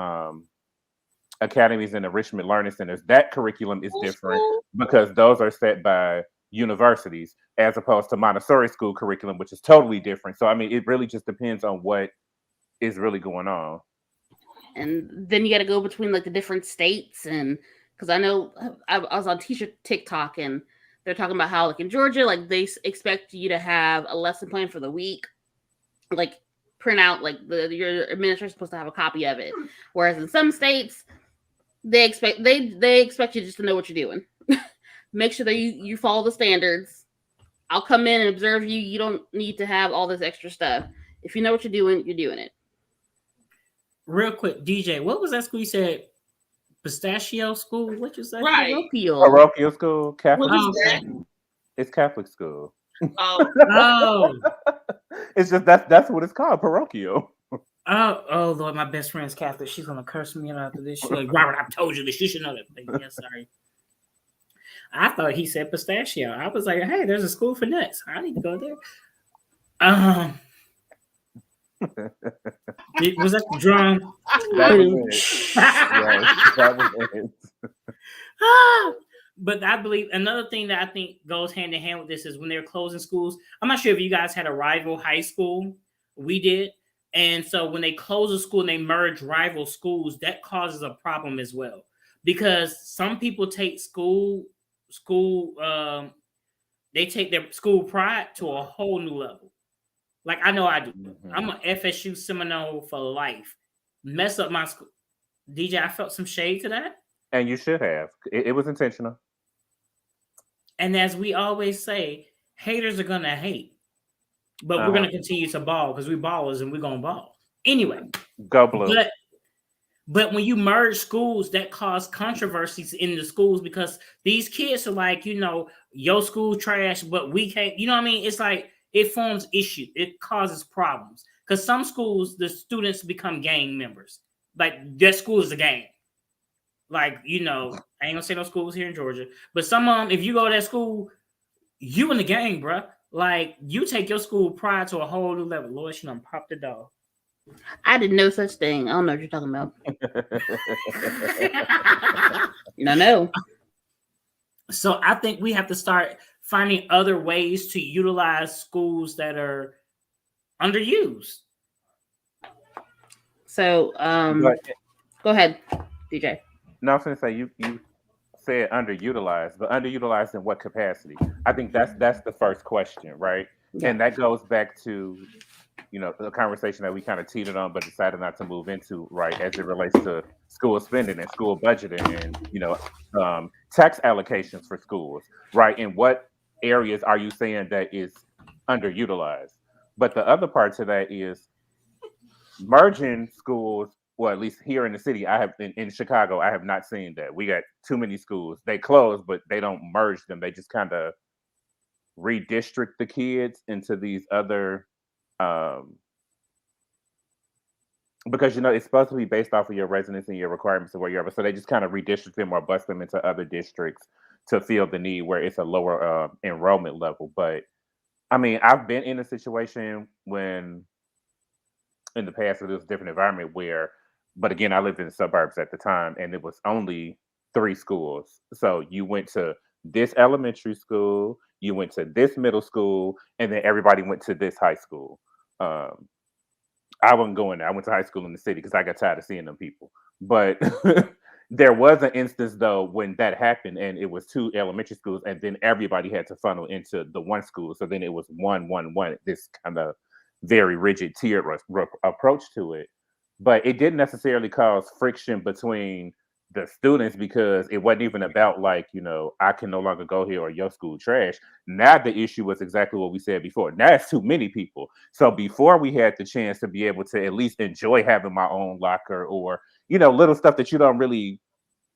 Speaker 3: academies and enrichment learning centers, that curriculum is different because those are set by universities as opposed to Montessori school curriculum, which is totally different. So, I mean, it really just depends on what is really going on.
Speaker 2: And then you got to go between like the different states. And because I know I was on teacher TikTok and they're talking about how like in Georgia, like they expect you to have a lesson plan for the week, like print out, like your administrator is supposed to have a copy of it. Whereas in some states, they expect you just to know what you're doing. Make sure that you follow the standards. I'll come in and observe you. You don't need to have all this extra stuff. If you know what you're doing it.
Speaker 1: Real quick, DJ, what was that school you said? Pistachio school? What you say?
Speaker 4: Right.
Speaker 3: Parochial school, Catholic. It's Catholic school.
Speaker 4: Oh.
Speaker 3: It's just that's what it's called, parochial.
Speaker 1: Oh Lord, my best friend's Catholic. She's gonna curse me after this. She's like, Robert, I told you this. You should know that. Yeah, sorry. I thought he said pistachio. I was like, hey, there's a school for nuts. I need to go there. Was that the drum?
Speaker 3: That was it. Yes, that was it.
Speaker 1: But I believe another thing that I think goes hand in hand with this is when they're closing schools. I'm not sure if you guys had a rival high school. We did. And so when they close a school and they merge rival schools, that causes a problem as well. Because some people take they take their school pride to a whole new level. Like I know I do. Mm-hmm. I'm an FSU Seminole for life. Mess up my school. DJ, I felt some shade to that.
Speaker 3: And you should have. It was intentional.
Speaker 1: And as we always say, haters are gonna hate. but we're gonna continue to ball because we ballers and we're gonna ball anyway.
Speaker 3: Go Blue.
Speaker 1: But when you merge schools, that cause controversies in the schools because these kids are like, your school trash, but we can't. You know what I mean? It's like it forms issue. It causes problems because some schools, the students become gang members. Like their school is a gang. Like I ain't gonna say no schools here in Georgia, but some of them, if you go to that school, you in the gang, bruh. Like you take your school pride to a whole new level. Lord, she done popped the dog.
Speaker 2: I did no such thing. I don't know what you're talking about. No.
Speaker 1: So I think we have to start finding other ways to utilize schools that are underused.
Speaker 2: So go ahead, DJ.
Speaker 3: No, I was going to say you said underutilized, but underutilized in what capacity? I think that's the first question, right? Yeah. And that goes back to the conversation that we kind of teetered on, but decided not to move into, right, as it relates to school spending and school budgeting and tax allocations for schools, right? In what areas are you saying that is underutilized? But the other part to that is merging schools. Well, at least here in the city, I have in Chicago, I have not seen that. We got too many schools. They close, but they don't merge them. They just kind of redistrict the kids into these other. Because it's supposed to be based off of your residence and your requirements of where you are, so they just kind of redistrict them or bust them into other districts to fill the need where it's a lower enrollment level. But I mean, I've been in a situation when in the past it was a different environment where, but again, I lived in the suburbs at the time, and it was only 3 schools. So you went to this elementary school, you went to this middle school, and then everybody went to this high school. I wasn't going there. I went to high school in the city because I got tired of seeing them people. But there was an instance, though, when that happened, and it was 2 elementary schools, and then everybody had to funnel into the one school. So then it was 1, 1, 1, this kind of very rigid tiered approach to it. But it didn't necessarily cause friction between the students because it wasn't even about like, I can no longer go here or your school trash. Now the issue was exactly what we said before. Now it's too many people. So before we had the chance to be able to at least enjoy having my own locker or, little stuff that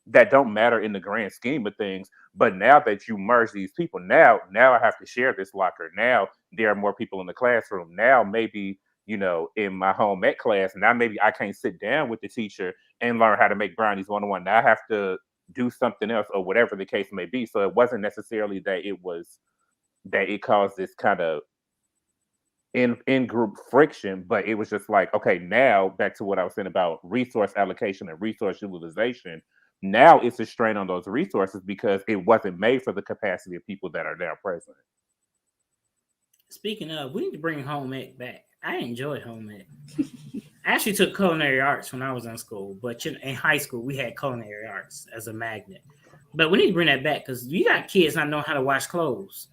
Speaker 3: that don't matter in the grand scheme of things. But now that you merge these people, now I have to share this locker. Now there are more people in the classroom. Now maybe in my home ec class, now maybe I can't sit down with the teacher and learn how to make brownies 1-on-1. Now I have to do something else or whatever the case may be. So it wasn't necessarily that it caused this kind of in group friction, but it was just like, okay, now back to what I was saying about resource allocation and resource utilization. Now it's a strain on those resources because it wasn't made for the capacity of people that are now present.
Speaker 1: Speaking of, we need to bring home ec back. I enjoyed home ec. I actually took culinary arts when I was in school, but in high school we had culinary arts as a magnet. But we need to bring that back because you got kids not know how to wash clothes.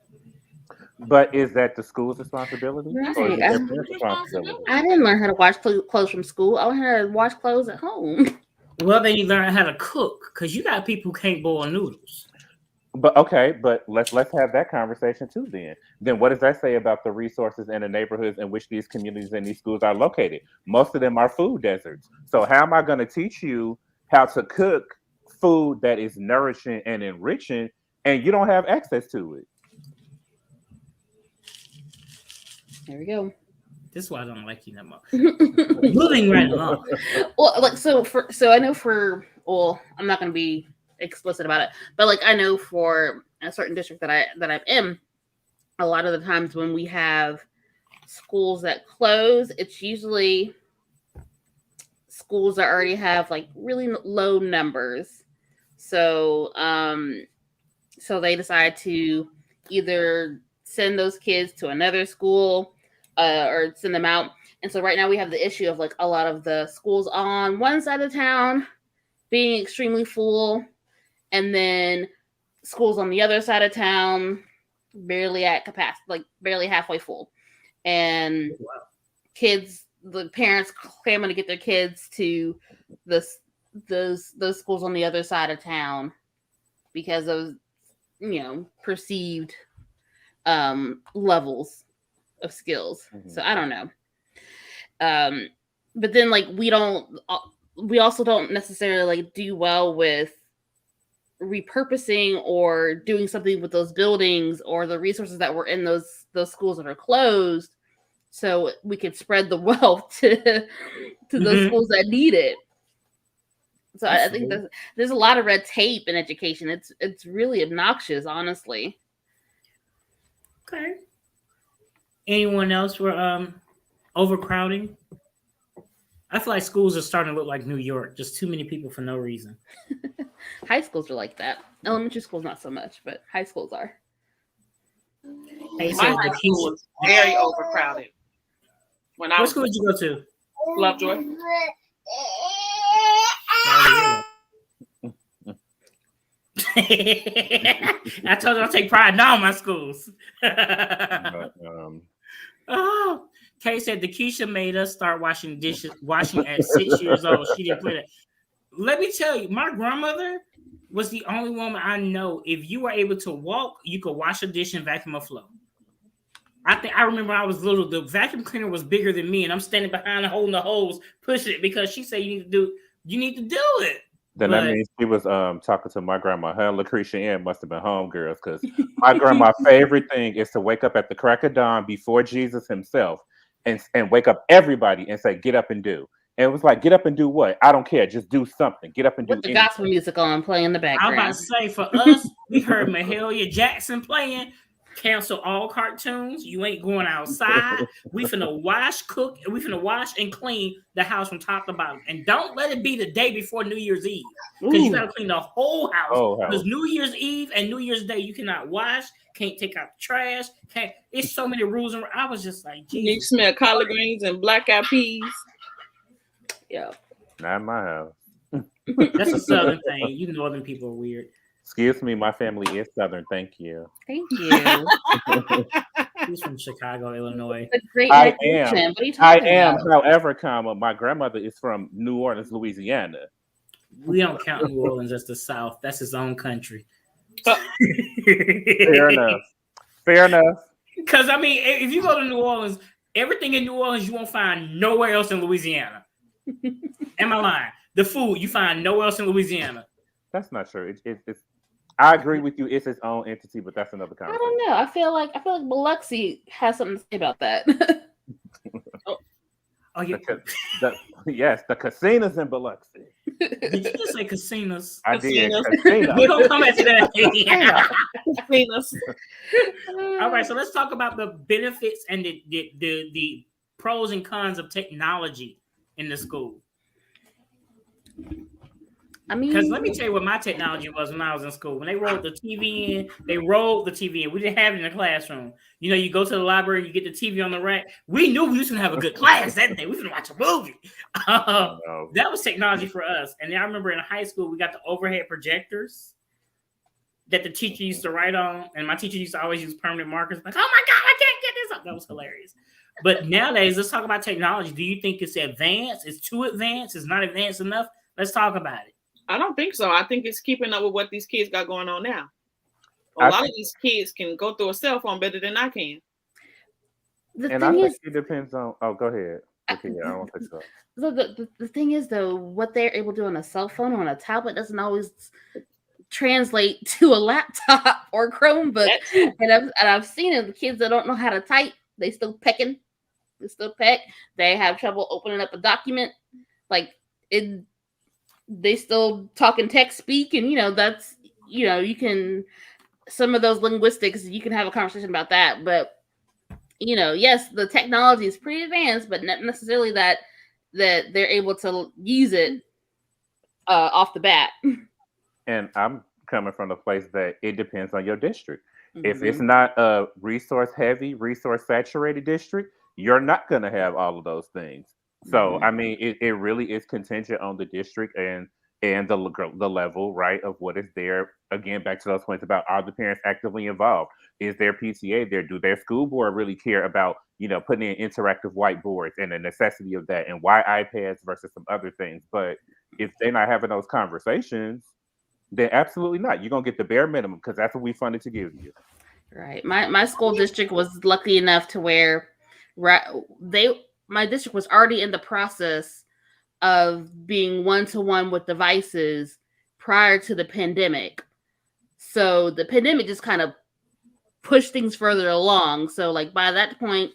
Speaker 3: But is that the school's responsibility?
Speaker 2: Right. Or is it their responsibility? I didn't learn how to wash clothes from school. I learned how to wash clothes at home.
Speaker 1: Well, then you learn how to cook because you got people who can't boil noodles.
Speaker 3: But okay, but let's have that conversation too. Then what does that say about the resources and the neighborhoods in which these communities and these schools are located? Most of them are food deserts. So how am I going to teach you how to cook food that is nourishing and enriching, and you don't have access to it?
Speaker 2: There we go.
Speaker 1: This is why I don't like you no more. Moving right along.
Speaker 2: Well, so I know I'm not going to be explicit about it, but I know for a certain district that I'm in, a lot of the times when we have schools that close, it's usually schools that already have really low numbers. So they decide to either send those kids to another school or send them out. And so right now we have the issue of a lot of the schools on one side of town being extremely full, and then schools on the other side of town barely at capacity, barely halfway full. And the parents clamoring to get their kids to those schools on the other side of town because of perceived levels of skills. So I don't know. But then like we also don't necessarily like do well with repurposing or doing something with those buildings or the resources that were in those schools that are closed, so we could spread the wealth to those schools that need it. So I think there's a lot of red tape in education. It's really obnoxious, honestly.
Speaker 1: Okay. Anyone else for overcrowding? I feel like schools are starting to look like New York. Just too many people for no reason.
Speaker 2: High schools are like that. Elementary schools not so much, but high schools are.
Speaker 1: Hey,
Speaker 4: My high school was very overcrowded. What
Speaker 1: school did you go to?
Speaker 4: Lovejoy.
Speaker 1: I told you I take pride in all my schools. Oh, Kay said Keisha made us start washing at 6 years old. She didn't quit it. Let me tell you, my grandmother was the only woman I know. If you were able to walk, you could wash a dish and vacuum a floor. I remember I was little. The vacuum cleaner was bigger than me, and I'm standing behind holding the hose, pushing it because she said you need to do it.
Speaker 3: Then that means she was talking to my grandma. Her and Lucretia Ann must have been homegirls, because my grandma's favorite thing is to wake up at the crack of dawn before Jesus himself and wake up everybody and say, "Get up and do." And it was like, "Get up and do what? I don't care. Just do something. Get up and do."
Speaker 2: With the gospel music on, playing in the background.
Speaker 1: I'm about to say, for us, we heard Mahalia Jackson playing. Cancel all cartoons. You ain't going outside. We finna wash, cook, and we finna wash and clean the house from top to bottom. And don't let it be the day before New Year's Eve, because you gotta clean the whole house. Because New Year's Eve and New Year's Day, you cannot wash, can't take out the trash, can't. It's so many rules. And I was just like, Jesus.
Speaker 4: You smell collard greens and black-eyed peas.
Speaker 2: Yeah.
Speaker 3: Not in my house.
Speaker 1: That's a Southern thing. You Northern people are weird.
Speaker 3: Excuse me, my family is Southern. Thank you.
Speaker 2: Thank you.
Speaker 1: He's from Chicago, Illinois.
Speaker 3: I am. However, my grandmother is from New Orleans, Louisiana.
Speaker 1: We don't count New Orleans as the South. That's his own country.
Speaker 3: Fair enough. Fair enough.
Speaker 1: Because, I mean, if you go to New Orleans, everything in New Orleans you won't find nowhere else in Louisiana. Am I lying? The food you find nowhere else in Louisiana.
Speaker 3: That's not true. It's I agree with you. It's its own entity, but that's another conversation.
Speaker 2: I don't know. I feel like Biloxi has something to say about that.
Speaker 1: Oh yeah.
Speaker 3: Yes, the casinos in Biloxi.
Speaker 1: Did you just say casinos?
Speaker 3: I did.
Speaker 1: We're gonna come back to that.
Speaker 4: Casinos.
Speaker 1: All right, so let's talk about the benefits and the pros and cons of technology in the school.
Speaker 2: I mean,
Speaker 1: because let me tell you what my technology was when I was in school. When they rolled the TV in, We didn't have it in the classroom. You know, you go to the library, you get the TV on the rack. We knew we was gonna have a good class that day. We was gonna watch a movie. That was technology for us. And then I remember in high school, we got the overhead projectors that the teacher used to write on, and my teacher used to always use permanent markers. Like, oh my God, I can't get this up. That was hilarious. But nowadays, let's talk about technology. Do you think it's advanced? It's too advanced? It's not advanced enough? Let's talk about it.
Speaker 4: I don't think so. I think it's keeping up with what these kids got going on now. A lot of these kids can go through a cell phone better than I can.
Speaker 3: I think it depends on. Oh, go ahead. Okay, I don't think so.
Speaker 2: The thing is, though, what they're able to do on a cell phone or on a tablet doesn't always translate to a laptop or Chromebook. And I've seen it. The kids that don't know how to type, they still pecking. They still peck. They have trouble opening up a document. Like it. They still talk in text speak, and that's you can some of those linguistics, you can have a conversation about that. But yes, the technology is pretty advanced, but not necessarily that they're able to use it off the bat.
Speaker 3: And I'm coming from the place that it depends on your district. Mm-hmm. If it's not a resource heavy, resource saturated district, you're not going to have all of those things. So, I mean, it really is contingent on the district and the level, right, of what is there. Again, back to those points about, are the parents actively involved? Is their PTA there? Do their school board really care about, putting in interactive whiteboards and the necessity of that, and why iPads versus some other things? But if they're not having those conversations, then absolutely not. You're going to get the bare minimum, because that's what we funded to give you.
Speaker 2: Right. My school district was lucky enough to where my district was already in the process of being one-to-one with devices prior to the pandemic. So the pandemic just kind of pushed things further along. So like by that point,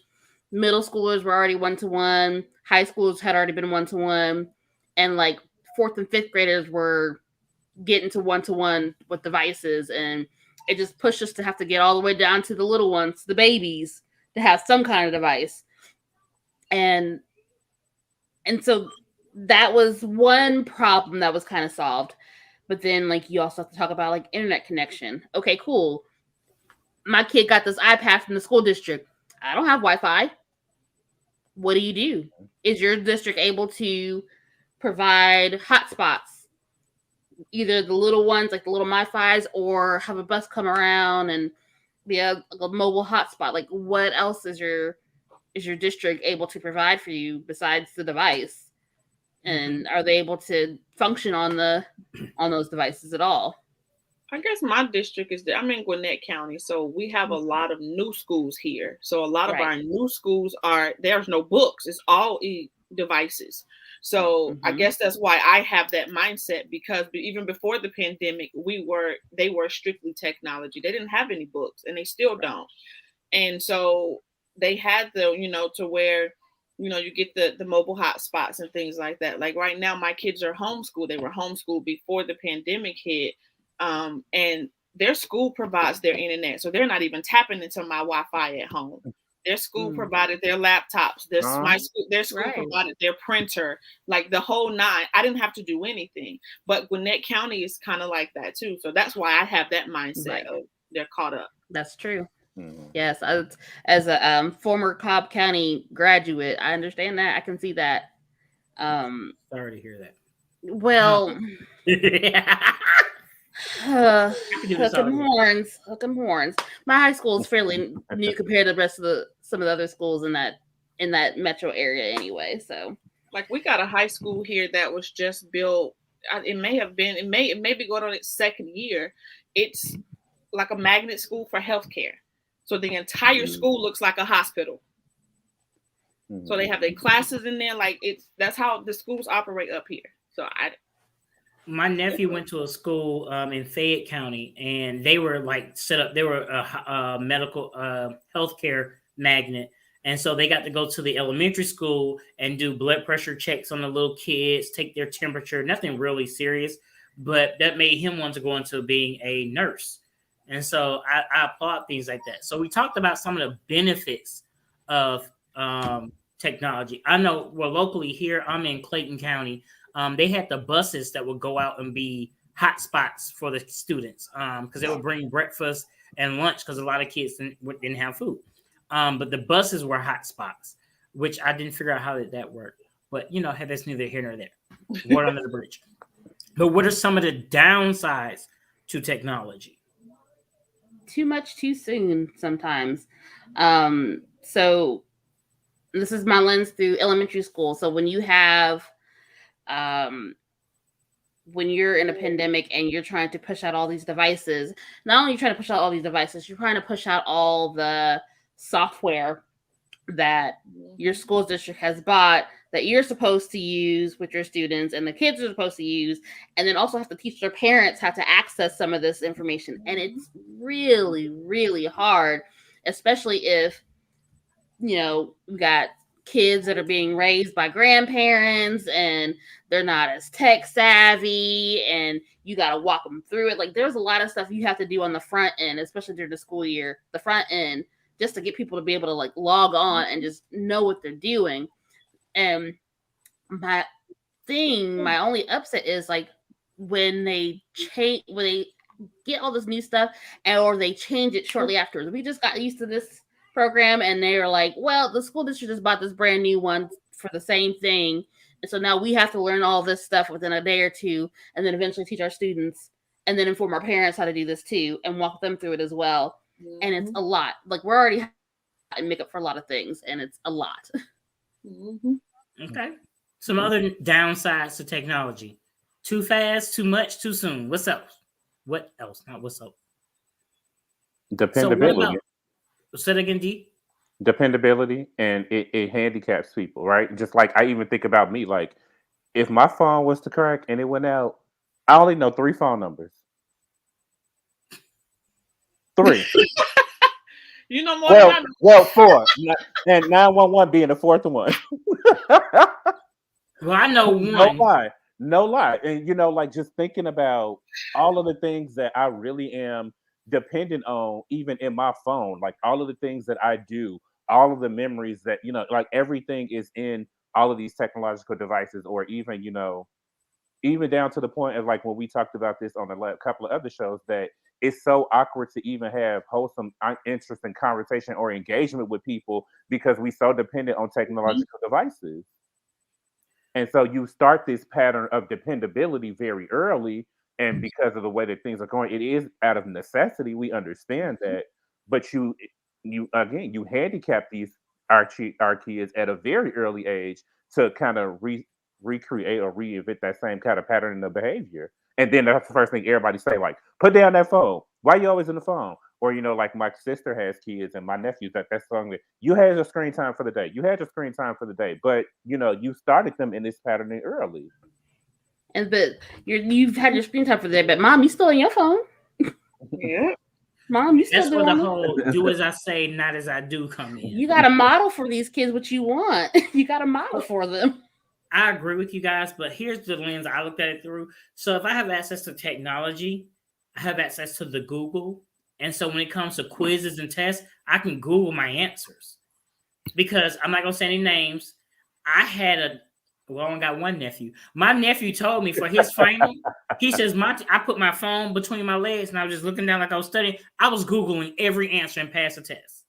Speaker 2: middle schoolers were already one-to-one, high schoolers had already been one-to-one, and like fourth and fifth graders were getting to one-to-one with devices, and it just pushed us to have to get all the way down to the little ones, the babies, to have some kind of device. And so that was one problem that was kind of solved. But then like you also have to talk about like internet connection. Okay, cool. My kid got this iPad from the school district. I don't have Wi-Fi. What do? Is your district able to provide hotspots? Either the little ones, like the little MiFis, or have a bus come around and be a mobile hotspot? Like, what else is your district able to provide for you besides the device? And are they able to function on those devices at all?
Speaker 4: I guess my district I'm in Gwinnett County, so we have a lot of new schools here. So a lot of our new schools there's no books. It's all devices. So I guess that's why I have that mindset, because even before the pandemic, they were strictly technology. They didn't have any books, and they still don't. And so they had to where, you get the mobile hotspots and things like that. Like right now, my kids are homeschooled. They were homeschooled before the pandemic hit. And their school provides their internet. So they're not even tapping into my Wi-Fi at home. Their school provided their laptops. Their school provided their printer, like the whole nine. I didn't have to do anything. But Gwinnett County is kind of like that too. So that's why I have that mindset of they're caught up.
Speaker 2: That's true. Yes, as a former Cobb County graduate, I understand that. I can see that.
Speaker 1: Sorry to hear that.
Speaker 2: Well, hook 'em horns. My high school is fairly new compared to the rest of some of the other schools in that metro area anyway. So,
Speaker 4: like, we got a high school here that was just built. It may be going on its second year. It's like a magnet school for healthcare. So the entire school looks like a hospital. So they have their classes in there. Like that's how the schools operate up here. So
Speaker 1: my nephew went to a school in Fayette County, and they were like set up. They were a medical healthcare magnet, and so they got to go to the elementary school and do blood pressure checks on the little kids, take their temperature. Nothing really serious, but that made him want to go into being a nurse. And so I applaud things like that. So we talked about some of the benefits of technology. I know, well, locally here, I'm in Clayton County. They had the buses that would go out and be hotspots for the students because they would bring breakfast and lunch because a lot of kids didn't have food. But the buses were hotspots, which I didn't figure out how did that work. But, that's neither here nor there. Water under the bridge. But what are some of the downsides to technology?
Speaker 2: Too much too soon sometimes. So this is my lens through elementary school. So when you have when you're in a pandemic and you're trying to push out all these devices, not only are you trying to push out all these devices, you're trying to push out all the software that your school district has bought that you're supposed to use with your students and the kids are supposed to use, and then also have to teach their parents how to access some of this information. And it's really, really hard, especially if, we got kids that are being raised by grandparents and they're not as tech savvy, and you got to walk them through it. Like there's a lot of stuff you have to do on the front end, especially during the school year, the front end, just to get people to be able to like log on and just know what they're doing. And my only upset is like when they get all this new stuff or they change it shortly afterwards. We just got used to this program and they were like, well, the school district just bought this brand new one for the same thing. And so now we have to learn all this stuff within a day or two and then eventually teach our students and then inform our parents how to do this too and walk them through it as well. And it's a lot. Like we're already make up for a lot of things and it's a lot.
Speaker 1: Okay. Some other downsides to technology. Too fast, too much, too soon. What's else? What else? Not what's up.
Speaker 3: Dependability.
Speaker 1: Say it again, D.
Speaker 3: dependability, and it handicaps people, right? Just like I even think about me, like if my phone was to crack and it went out, I only know 3 phone numbers. 3.
Speaker 4: You know more than I know.
Speaker 3: Well, 4, and 911 being the fourth one.
Speaker 1: Well, I know
Speaker 3: No
Speaker 1: one.
Speaker 3: lie, no lie, and like just thinking about all of the things that I really am dependent on, even in my phone, like all of the things that I do, all of the memories that like everything is in all of these technological devices, or even even down to the point of like when we talked about this on a couple of other shows, that it's so awkward to even have wholesome interest and conversation or engagement with people because we so dependent on technological devices. And so you start this pattern of dependability very early. And because of the way that things are going, it is out of necessity. We understand that. But you again, you handicap our kids at a very early age to kind of recreate or reinvent that same kind of pattern of behavior. And then that's the first thing everybody say, like, put down that phone. Why you always on the phone? Or like my sister has kids and my nephews, that's song that you had your screen time for the day. You had your screen time for the day, but you started them in this pattern early.
Speaker 2: But you've had your screen time for the day, but mom, you still on your phone?
Speaker 4: Yeah.
Speaker 2: Mom, you still
Speaker 1: That's where the
Speaker 2: doing it?
Speaker 1: whole "do as I say, not as I do" come in.
Speaker 2: You got to model for these kids what you want. You got to model for them.
Speaker 1: I agree with you guys, but here's the lens I looked at it through. So if I have access to technology, I have access to the Google. And so when it comes to quizzes and tests, I can Google my answers. Because I'm not going to say any names. I only got one nephew. My nephew told me for his final, he says, I put my phone between my legs and I was just looking down like I was studying. I was Googling every answer and passed the test.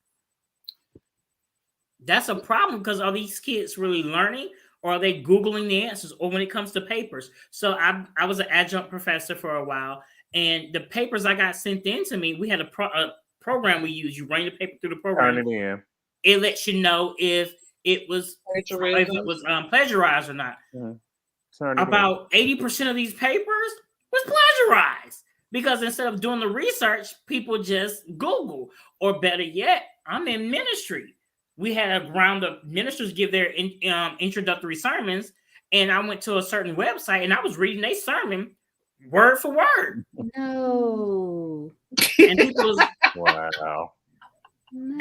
Speaker 1: That's a problem because are these kids really learning? Or are they Googling the answers? Or when it comes to papers. So I was an adjunct professor for a while. And the papers I got sent in to me, we had a program we use. You run the paper through the program.
Speaker 3: Turn it in.
Speaker 1: It lets you know if it was plagiarized or not.
Speaker 3: Mm-hmm.
Speaker 1: About 80% of these papers was plagiarized. Because instead of doing the research, people just Google. Or better yet, I'm in ministry. We had a round of ministers give their introductory sermons, and I went to a certain website and I was reading their sermon word for word.
Speaker 2: No.
Speaker 1: And people was
Speaker 3: wow.
Speaker 2: No.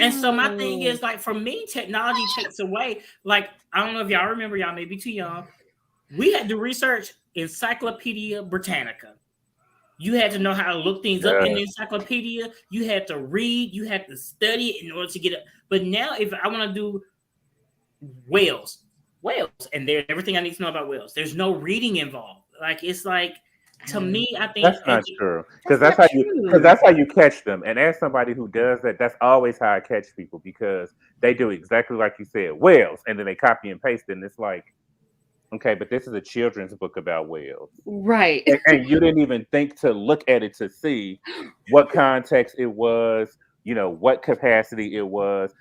Speaker 1: And so my thing is, like, for me, technology takes away. Like, I don't know if y'all remember, y'all may be too young. We had to research Encyclopedia Britannica. You had to know how to look things up in the encyclopedia. You had to read. You had to study it in order to get it. But now, if I want to do whales, and there's everything I need to know about whales. There's no reading involved. Like, it's like, to me, I think
Speaker 3: that's not true. Because that's how you catch them. And as somebody who does that, that's always how I catch people, because they do exactly like you said, whales, and then they copy and paste it, and it's like, okay, but this is a children's book about whales.
Speaker 2: Right.
Speaker 3: And you didn't even think to look at it to see what context it was, what capacity it was.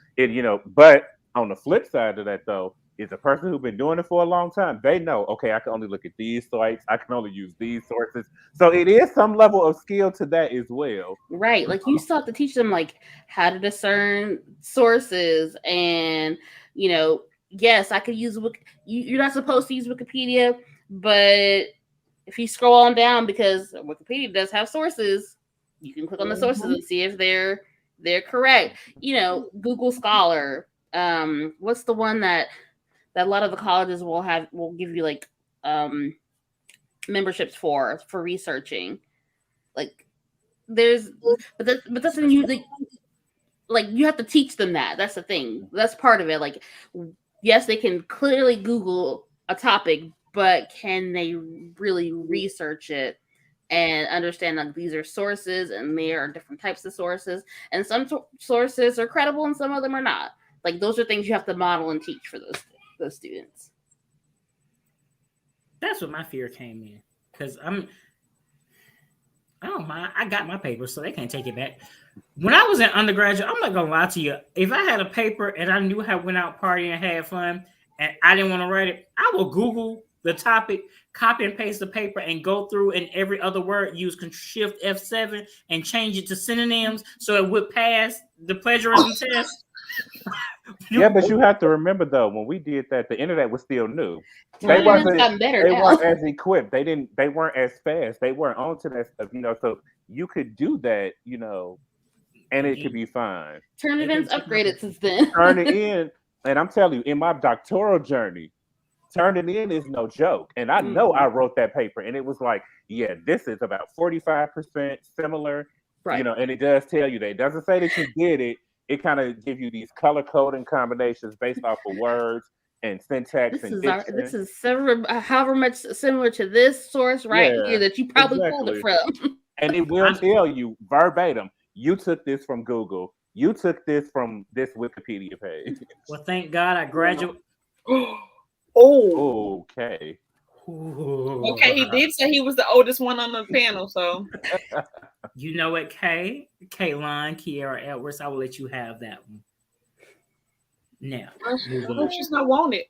Speaker 3: But on the flip side of that, though, is a person who's been doing it for a long time. They know, okay, I can only look at these sites. I can only use these sources. So it is some level of skill to that as well.
Speaker 2: Right. Like, you still have to teach them, like, how to discern sources and, yes, I could use you're not supposed to use Wikipedia, but if you scroll on down, because Wikipedia does have sources, you can click on the sources and see if they're correct. Google Scholar. What's the one that a lot of the colleges will give you, like, memberships for researching? Like, that's when you like you have to teach them that. That's the thing. That's part of it. Like, yes, they can clearly Google a topic, but can they really research it and understand that these are sources and there are different types of sources, and some sources are credible and some of them are not. Like, those are things you have to model and teach for those students.
Speaker 1: That's what my fear came in, because I don't mind. I got my paper, so they can't take it back. When I was in undergraduate, I'm not gonna lie to you. If I had a paper and I knew I went out partying and had fun, and I didn't want to write it, I would Google the topic, copy and paste the paper, and go through and every other word use Shift F7 and change it to synonyms so it would pass the plagiarism test.
Speaker 3: Yeah, but you have to remember though, when we did that, the internet was still new. They
Speaker 2: Well, it's
Speaker 3: wasn't.
Speaker 2: gotten better
Speaker 3: They
Speaker 2: now.
Speaker 3: weren't as equipped. They didn't. They weren't as fast. They weren't onto that stuff. So you could do that. And it could be fine.
Speaker 2: Turnitin's upgraded since then.
Speaker 3: Turn it in, and I'm telling you, in my doctoral journey, turning in is no joke. And I know I wrote that paper, and it was like, yeah, this is about 45% similar.
Speaker 2: Right.
Speaker 3: And it does tell you that. It doesn't say that you did it. It kind of gives you these color coding combinations based off of words and syntax.
Speaker 2: This is however much similar to this source here that you probably pulled it from.
Speaker 3: And it will tell you verbatim, you took this from Google. You took this from this Wikipedia page.
Speaker 1: Well, thank God I graduated.
Speaker 4: Oh.
Speaker 3: Okay.
Speaker 1: Ooh.
Speaker 4: Okay, he did say he was the oldest one on the panel, so.
Speaker 1: You know what, Kayline, Kiera Edwards, I will let you have that one. Now,
Speaker 4: she's not wanted.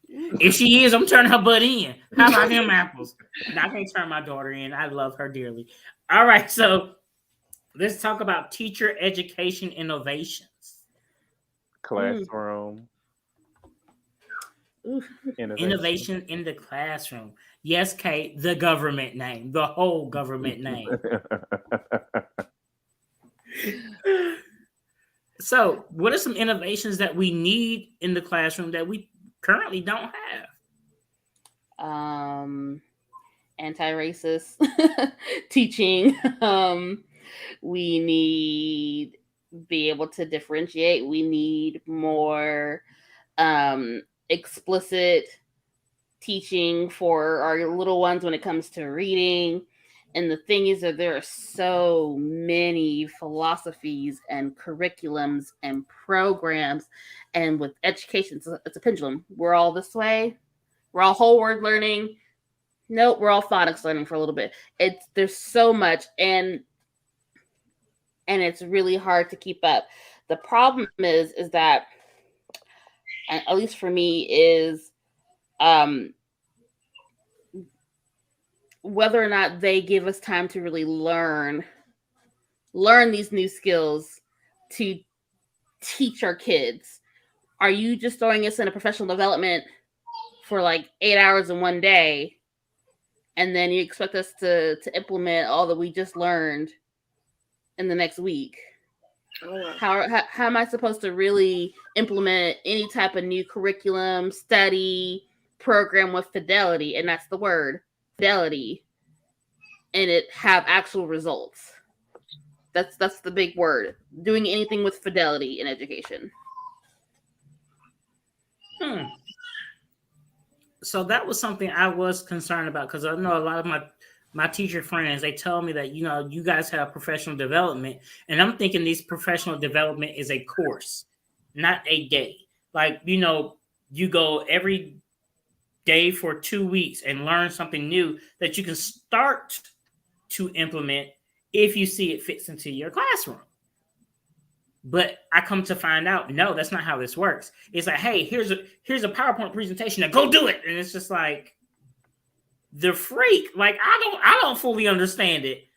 Speaker 1: If she is, I'm turning her butt in. How about them apples? I can't turn my daughter in. I love her dearly. All right, so let's talk about teacher education innovations.
Speaker 3: Classroom.
Speaker 1: Innovation in the classroom. Yes, Kate, the government name, the whole government name. So, what are some innovations that we need in the classroom that we currently don't have?
Speaker 2: Anti-racist teaching. We need be able to differentiate. We need more explicit teaching for our little ones when it comes to reading. And the thing is that there are so many philosophies and curriculums and programs, and with education, it's a pendulum. We're all this way. We're all whole word learning. Nope, we're all phonics learning for a little bit. There's so much, and it's really hard to keep up. The problem is that, at least for me, is whether or not they give us time to really learn these new skills to teach our kids. Are you just throwing us in a professional development for like 8 hours in one day, and then you expect us to implement all that we just learned in the next week? How am I supposed to really implement any type of new curriculum, study, program with fidelity? And that's the word, fidelity, and it have actual results. That's the big word. Doing anything with fidelity in education.
Speaker 1: So that was something I was concerned about, because I know a lot of my teacher friends, they tell me that, you guys have professional development, and I'm thinking this professional development is a course, not a day. Like, you go every day for 2 weeks and learn something new that you can start to implement if you see it fits into your classroom. But I come to find out, no, that's not how this works. It's like, hey, here's a PowerPoint presentation. Now go do it. And it's just like, the freak. Like, I don't fully understand it.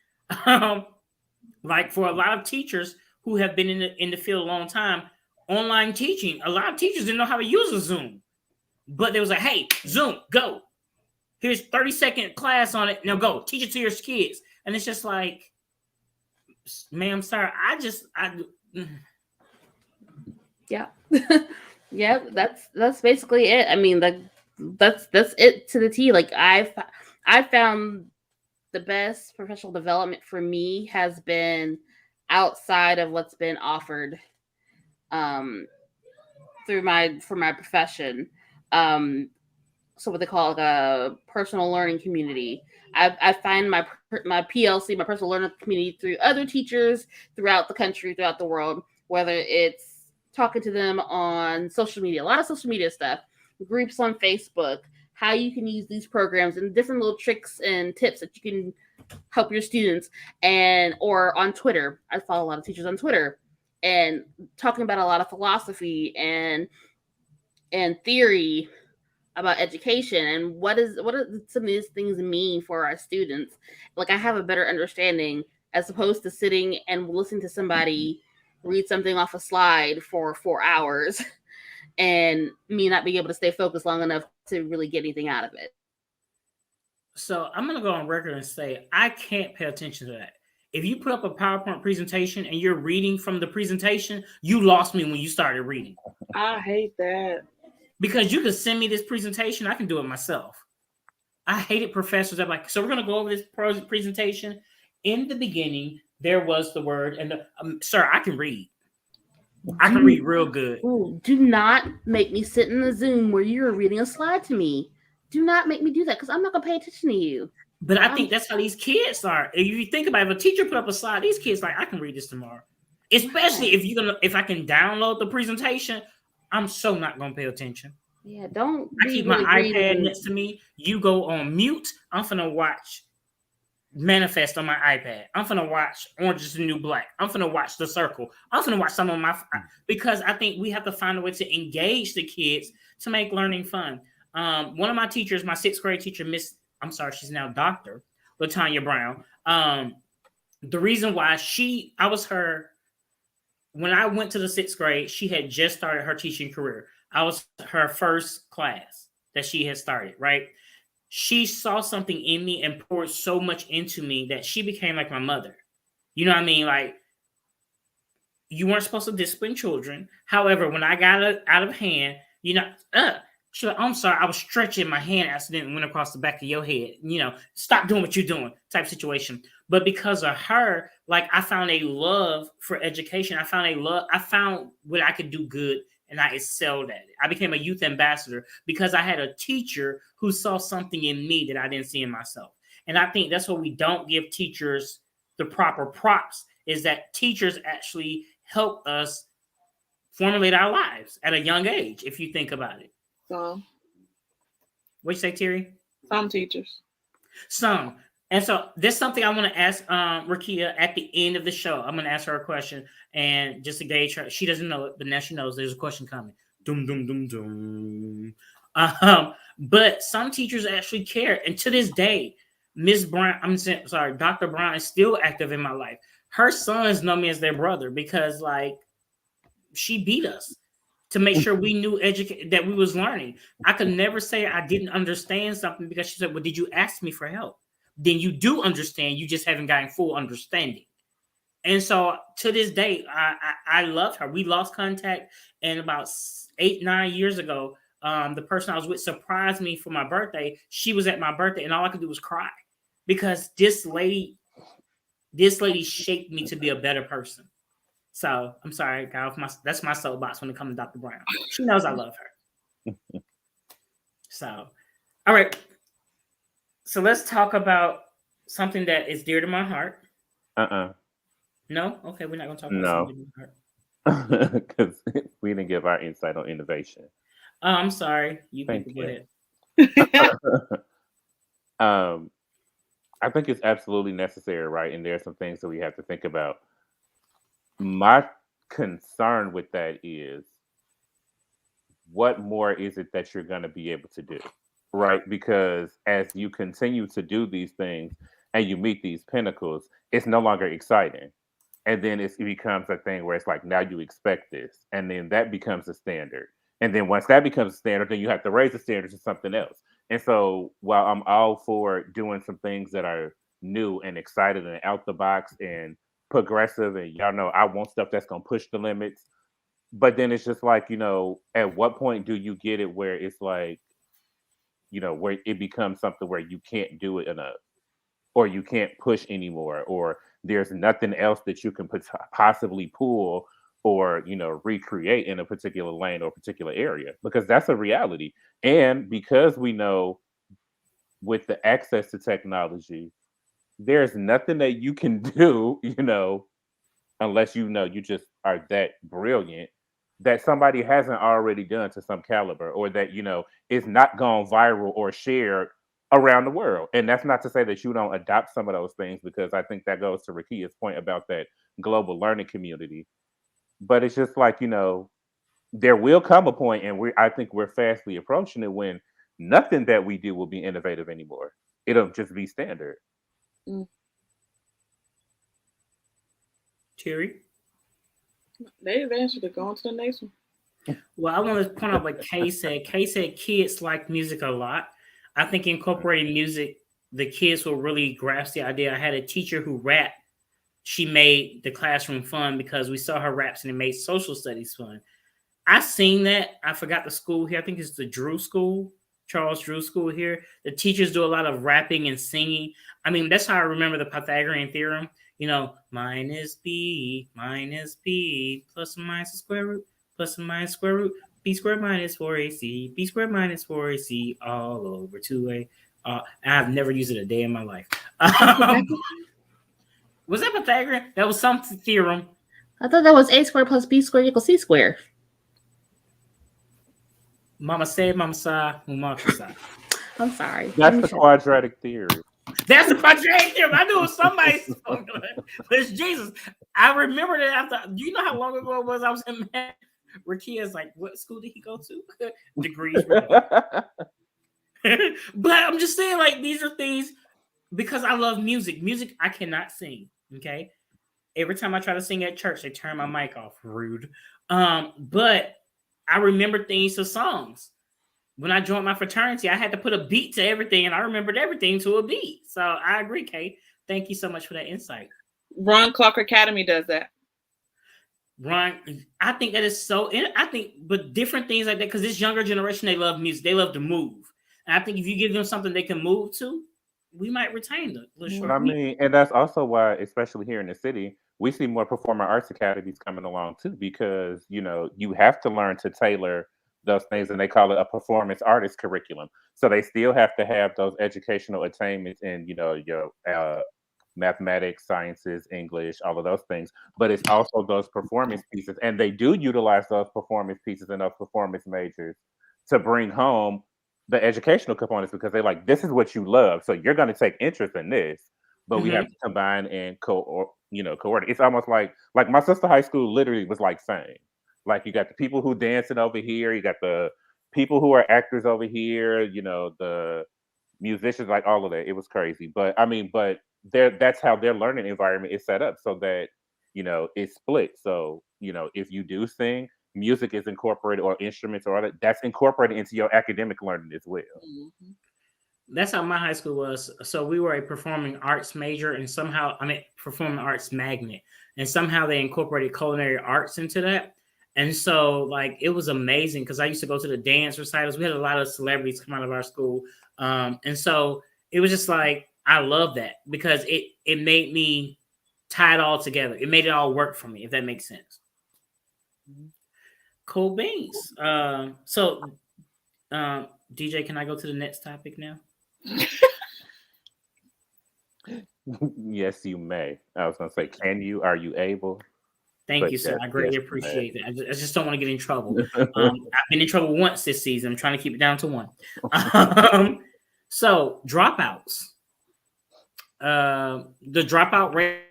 Speaker 1: Like, for a lot of teachers who have been in the field a long time, online teaching, a lot of teachers didn't know how to use a Zoom. But they was like, hey, Zoom, go. Here's 30-second class on it. Now go teach it to your kids. And it's just like, ma'am, sir,
Speaker 2: yeah. Yeah, that's basically it. I mean, that's it to the T. Like, I found the best professional development for me has been outside of what's been offered for my profession. So what they call like a personal learning community. I find my PLC, my personal learning community, through other teachers throughout the country, throughout the world, whether it's talking to them on social media, a lot of social media stuff, groups on Facebook, how you can use these programs and different little tricks and tips that you can help your students, or on Twitter. I follow a lot of teachers on Twitter and talking about a lot of philosophy and theory about education and what do some of these things mean for our students. Like, I have a better understanding as opposed to sitting and listening to somebody read something off a slide for 4 hours and me not being able to stay focused long enough to really get anything out of it.
Speaker 1: So I'm going to go on record and say I can't pay attention to that. If you put up a PowerPoint presentation and you're reading from the presentation, you lost me when you started reading.
Speaker 4: I hate that.
Speaker 1: Because you can send me this presentation, I can do it myself. I hated professors that like, so we're going to go over this presentation. In the beginning, there was the word, and sir, I can read. I can read real good.
Speaker 2: Ooh, do not make me sit in the Zoom where you're reading a slide to me. Do not make me do that because I'm not going to pay attention to you.
Speaker 1: But I think that's how these kids are. If you think about it, if a teacher put up a slide, these kids like, I can read this tomorrow. Especially if I can download the presentation, I'm so not going to pay attention.
Speaker 2: Yeah, don't.
Speaker 1: I keep my iPad next to me. You go on mute. I'm finna watch Manifest on my iPad. I'm finna watch Orange is the New Black. I'm finna watch The Circle. I'm finna watch some of my, because I think we have to find a way to engage the kids to make learning fun. One of my teachers, my 6th grade teacher, she's now Dr. LaTanya Brown. The reason why I was her, when I went to the 6th grade, she had just started her teaching career. I was her first class that she had started, right? She saw something in me and poured so much into me that she became like my mother. You know what I mean? Like, you weren't supposed to discipline children. However, when I got out of hand, she's like, I'm sorry, I was stretching, my hand accidentally went across the back of your head. Stop doing what you're doing type situation. But because of her, like, I found a love for education. I found what I could do good, and I excelled at it. I became a youth ambassador because I had a teacher who saw something in me that I didn't see in myself. And I think that's what we don't give teachers the proper props, is that teachers actually help us formulate our lives at a young age, if you think about it.
Speaker 4: Some.
Speaker 1: What'd you say, Terry?
Speaker 4: Some teachers.
Speaker 1: Some. And so there's something I want to ask Rakia at the end of the show. I'm going to ask her a question, and just to gauge her. She doesn't know it, but now she knows there's a question coming. Doom, doom, doom, doom. But some teachers actually care. And to this day, Dr. Brown is still active in my life. Her sons know me as their brother because, like, she beat us to make sure we knew that we was learning. I could never say I didn't understand something because she said, well, did you ask me for help? Then you do understand. You just haven't gotten full understanding. And so to this day, I love her. We lost contact, and about 8-9 years ago, the person I was with surprised me for my birthday. She was at my birthday, and all I could do was cry because this lady shaped me to be a better person. So I'm sorry, guys. That's my soapbox when it comes to Dr. Brown. She knows I love her. So, all right. So let's talk about something that is dear to my heart. No? Okay, we're not going to talk about something dear to my
Speaker 3: heart. Because we didn't give our insight on innovation.
Speaker 1: Oh, I'm sorry. Thank you. Go ahead.
Speaker 3: I think it's absolutely necessary, right? And there are some things that we have to think about. My concern with that is, what more is it that you're going to be able to do? Right? Because as you continue to do these things and you meet these pinnacles, it's no longer exciting. And then it becomes a thing where it's like, now you expect this. And then that becomes a standard. And then once that becomes a standard, then you have to raise the standard to something else. And so while I'm all for doing some things that are new and excited and out the box and progressive, and y'all know I want stuff that's going to push the limits. But then it's just like, at what point do you get it where it's like, where it becomes something where you can't do it enough, or you can't push anymore, or there's nothing else that you can possibly pull or, recreate in a particular lane or particular area, because that's a reality. And because we know with the access to technology, there's nothing that you can do, unless you just are that brilliant, that somebody hasn't already done to some caliber, or that, is not gone viral or shared around the world. And that's not to say that you don't adopt some of those things, because I think that goes to Rakia's point about that global learning community. But it's just like, there will come a point, and I think we're fastly approaching it, when nothing that we do will be innovative anymore. It'll just be standard.
Speaker 1: Terry?
Speaker 4: They advanced to go on to the next one.
Speaker 1: Well, I want to point out what Kay said. Kay said kids like music a lot. I think incorporating music, the kids will really grasp the idea. I had a teacher who rapped. She made the classroom fun because we saw her raps and it made social studies fun. I seen that. I forgot the school here. I think it's the Drew School, Charles Drew School here. The teachers do a lot of rapping and singing. I mean, that's how I remember the Pythagorean theorem. Minus b, plus or minus the square root, plus or minus square root, b squared minus 4ac, b squared minus 4ac, all over 2a. I've never used it a day in my life. Was that Pythagorean? That was some theorem.
Speaker 2: I thought that was a squared plus b squared equals c squared.
Speaker 1: Mama said, Mama saw, Mama saw.
Speaker 2: I'm sorry.
Speaker 3: That's the quadratic theory.
Speaker 1: That's the quadratic theorem. I knew it was somebody's formula. But it's Jesus. I remember that after. Do you know how long ago it was? I was in math. Rakia's like, what school did he go to? Degrees. But I'm just saying, like, these are things because I love music. Music, I cannot sing. Okay. Every time I try to sing at church, they turn my mic off. Rude. But I remember things to songs. When I joined my fraternity, I had to put a beat to everything, and I remembered everything to a beat. So I agree, Kate. Thank you so much for that insight.
Speaker 4: Ron Clark Academy does that.
Speaker 1: Ron, I think that is so. But different things like that, because this younger generation, they love music. They love to move. And I think if you give them something they can move to, we might retain them.
Speaker 3: But I mean, and that's also why, especially here in the city, we see more performing arts academies coming along too, because you have to learn to tailor those things, and they call it a performance artist curriculum. So they still have to have those educational attainments in your mathematics, sciences, English, all of those things. But it's also those performance pieces, and they do utilize those performance pieces and those performance majors to bring home the educational components, because they're like, this is what you love, so you're going to take interest in this. But we have to combine and coordinate. It's almost like my sister high school literally was like saying, like, you got the people who dancing over here, you got the people who are actors over here, the musicians, like all of that. It was crazy. But I mean, that's how their learning environment is set up, so that it's split. So if you do sing, music is incorporated, or instruments, or that's incorporated into your academic learning as well.
Speaker 1: Mm-hmm. That's how my high school was. So we were a performing arts major, and performing arts magnet, and somehow they incorporated culinary arts into that. And so, like, it was amazing because I used to go to the dance recitals. We had a lot of celebrities come out of our school, and so it was just like, I love that because it made me tie it all together. It made it all work for me, if that makes sense. Cool beans. DJ, can I go to the next topic now?
Speaker 3: Yes, you may. I was going to say, can you? Are you able?
Speaker 1: Thank you, sir. I greatly appreciate that. I just don't want to get in trouble. I've been in trouble once this season. I'm trying to keep it down to one. So, dropouts. The dropout rate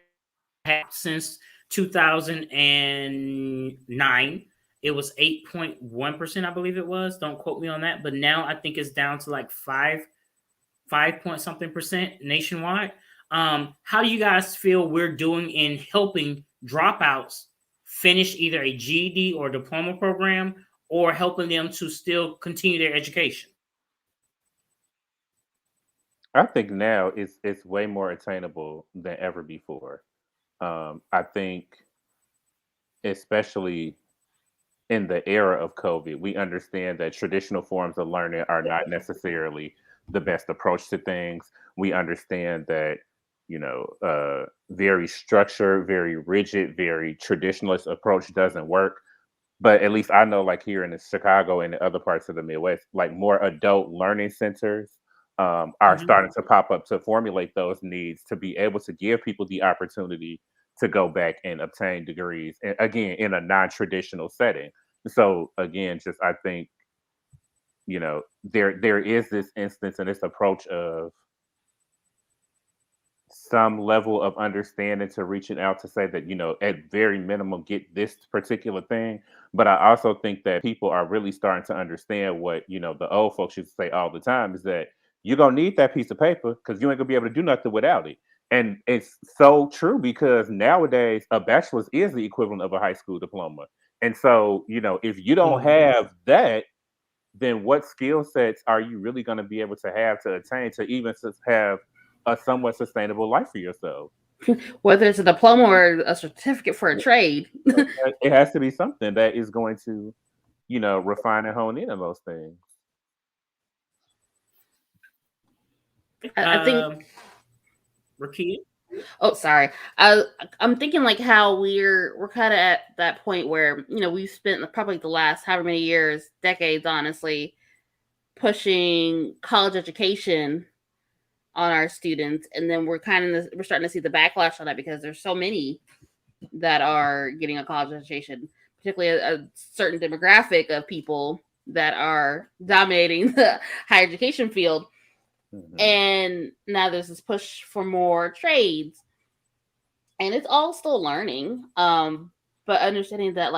Speaker 1: since 2009. It was 8.1%, I believe it was. Don't quote me on that. But now I think it's down to like 5 point something percent nationwide. How do you guys feel we're doing in helping dropouts finish either a GED or diploma program, or helping them to still continue their education?
Speaker 3: I think now it's way more attainable than ever before. I think, especially in the era of COVID, we understand that traditional forms of learning are not necessarily the best approach to things. We understand that, very structured, very rigid, very traditionalist approach doesn't work. But at least I know, like here in Chicago and the other parts of the Midwest, like more adult learning centers are starting to pop up to formulate those needs, to be able to give people the opportunity to go back and obtain degrees, and again, in a non-traditional setting. So again, just I think, there is this instance and this approach of some level of understanding to reaching out to say that, at very minimum, get this particular thing. But I also think that people are really starting to understand what, the old folks used to say all the time, is that you're going to need that piece of paper because you ain't going to be able to do nothing without it. And it's so true because nowadays a bachelor's is the equivalent of a high school diploma. And so, if you don't have that, then what skill sets are you really going to be able to have to attain to even have a somewhat sustainable life for yourself?
Speaker 2: Whether it's a diploma or a certificate for a trade.
Speaker 3: It has to be something that is going to, refine and hone in on those things.
Speaker 2: I think.
Speaker 1: Rakia?
Speaker 2: Oh, sorry. I'm thinking like how we're kind of at that point where we've spent probably the last however many years, decades, honestly, pushing college education on our students, and then we're starting to see the backlash on that because there's so many that are getting a college education, particularly a certain demographic of people that are dominating the higher education field. Mm-hmm. And now there's this push for more trades, and it's all still learning, but understanding that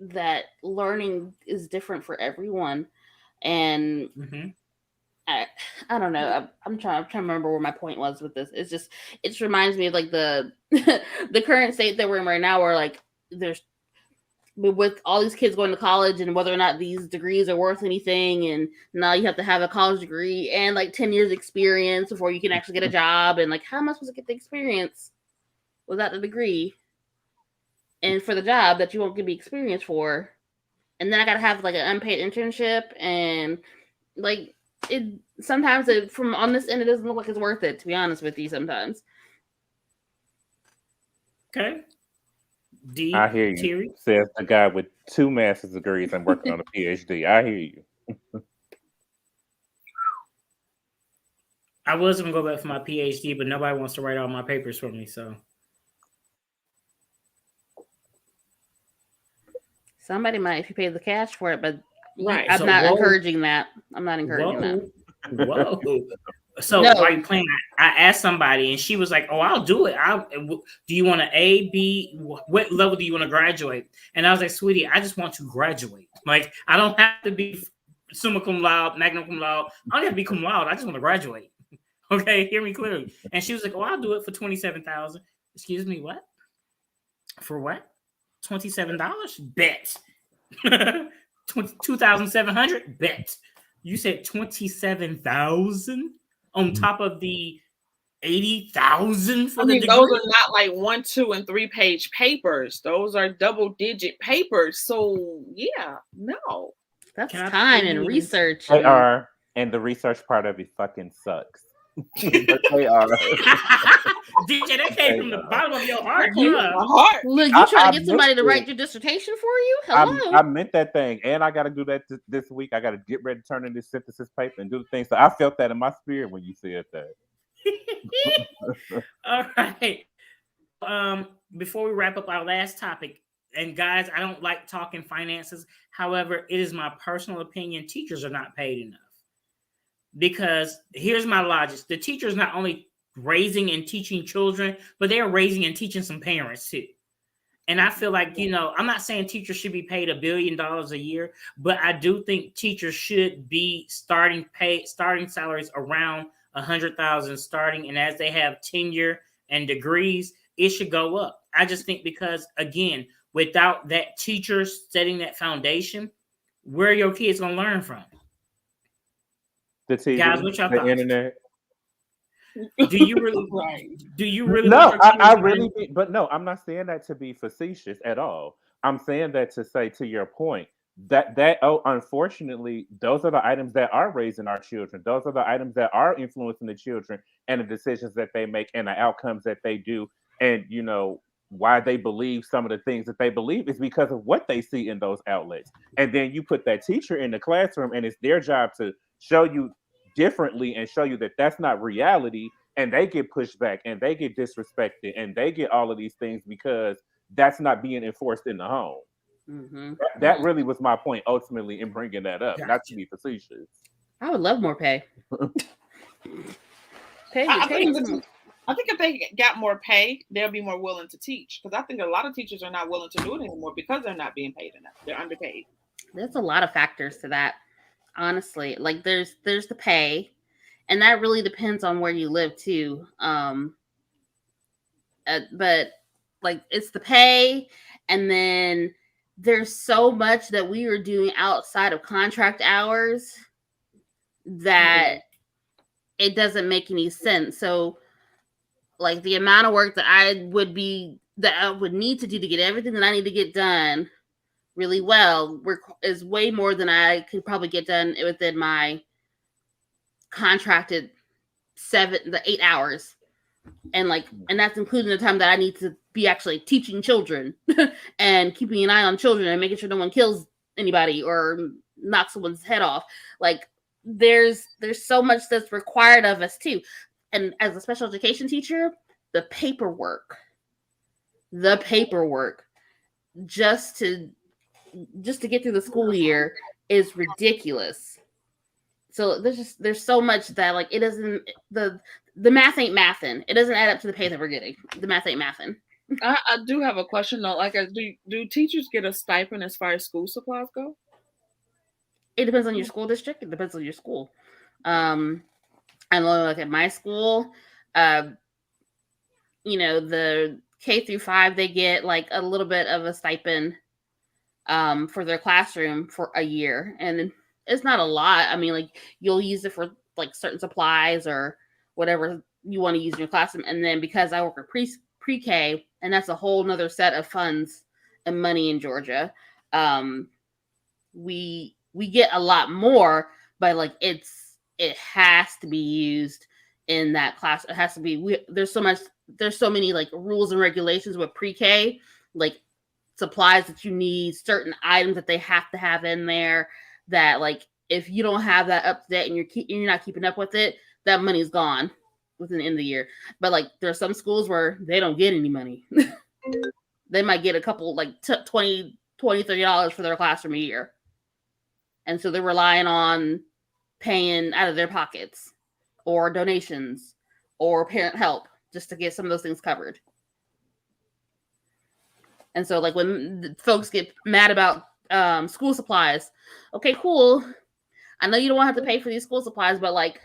Speaker 2: that learning is different for everyone. And I don't know. I'm trying to remember where my point was with this. It reminds me of like the the current state that we're in right now, where like there's with all these kids going to college and whether or not these degrees are worth anything, and now you have to have a college degree and like 10 years experience before you can actually get a job, and like how am I supposed to get the experience without the degree and for the job that you won't give me experience for? And then I gotta have like an unpaid internship, and like it sometimes from on this end it doesn't look like it's worth it, to be honest with you sometimes.
Speaker 1: Okay.
Speaker 3: I hear you. Terry? Says the guy with 2 master's degrees and working on a PhD. I hear you.
Speaker 1: I was gonna go back for my PhD, but nobody wants to write all my papers for me, so.
Speaker 2: Somebody might if you pay the cash for it, but right. I'm not encouraging that. I'm not encouraging that.
Speaker 1: Whoa. So while you playing, I asked somebody and she was like, "Oh, I'll do it. Do you want an A, B? What level do you want to graduate?" And I was like, "Sweetie, I just want to graduate. Like, I don't have to be summa cum laude, magna cum laude. I don't have to be cum laude. I just want to graduate." Okay, hear me clearly. And she was like, "Oh, I'll do it for $27,000. Excuse me, what? For what? $27? Bet. $2,700? Bet. You said 27,000 on top of the 80,000 for the degree?
Speaker 4: Those are not like 1, 2, and 3 page papers. Those are double-digit papers. So yeah, no.
Speaker 2: That's time and research.
Speaker 3: They are, and the research part of it fucking sucks. But they are.
Speaker 1: DJ, that came from the bottom of your heart.
Speaker 2: Look, you trying to get somebody to write your dissertation for you? Hello.
Speaker 3: I meant that thing, and I got to do that this week. I got to get ready to turn in this synthesis paper and do the thing. So I felt that in my spirit when you said that.
Speaker 1: All right. Before we wrap up our last topic, and guys, I don't like talking finances. However, it is my personal opinion: teachers are not paid enough. Because here's my logic: the teachers not only raising and teaching children, but they're raising and teaching some parents too. And I feel like, I'm not saying teachers should be paid $1 billion a year, but I do think teachers should be starting salaries around 100,000 starting. And as they have tenure and degrees, it should go up. I just think because, again, without that teacher setting that foundation, where are your kids going to learn from?
Speaker 3: The TV,
Speaker 1: guys, what y'all
Speaker 3: the
Speaker 1: thoughts?
Speaker 3: Internet.
Speaker 1: Do you really?
Speaker 3: No, I really. But no, I'm not saying that to be facetious at all. I'm saying that to say, to your point, that unfortunately, those are the items that are raising our children. Those are the items that are influencing the children and the decisions that they make and the outcomes that they do. And why they believe some of the things that they believe is because of what they see in those outlets. And then you put that teacher in the classroom, and it's their job to show you differently and show you that that's not reality, and they get pushed back and they get disrespected and they get all of these things because that's not being enforced in the home. Mm-hmm. That really was my point ultimately in bringing that up. Gotcha. Not to be facetious.
Speaker 2: I would love more pay.
Speaker 4: I think if they got more pay, they'll be more willing to teach, because I think a lot of teachers are not willing to do it anymore because they're not being paid enough. They're underpaid.
Speaker 2: There's a lot of factors to that. Honestly, like there's the pay, And that really depends on where you live too. But like it's the pay, and then there's so much that we are doing outside of contract hours that it doesn't make any sense. So like the amount of work that I would need to do to get everything that I need to get done really well is way more than I could probably get done within my contracted 8 hours. And that's including the time that I need to be actually teaching children and keeping an eye on children and making sure no one kills anybody or knocks someone's head off. Like there's so much that's required of us too. And as a special education teacher, the paperwork just to get through the school year is ridiculous. So there's so much that like it doesn't the math ain't mathin'. It doesn't add up to the pay that we're getting. The math ain't mathin'.
Speaker 4: I do have a question though. Like, do teachers get a stipend as far as school supplies go?
Speaker 2: It depends on your school district. It depends on your school. I know, like at my school, the K through 5 they get like a little bit of a stipend for their classroom for a year, and it's not a lot. I mean, like you'll use it for like certain supplies or whatever you want to use in your classroom. And then because I work with pre-K, and that's a whole nother set of funds and money in Georgia, we get a lot more, but like it has to be used in that class. It has to be. There's so many like rules and regulations with pre-K, like supplies that you need, certain items that they have to have in there, that like if you don't have that up to date and you're not keeping up with it, that money's gone within the end of the year. But like there are some schools where they don't get any money. They might get a couple like $20, $30 for their classroom a year, and so they're relying on paying out of their pockets or donations or parent help just to get some of those things covered. And so like when folks get mad about school supplies, okay, cool, I know you don't want to have to pay for these school supplies, but like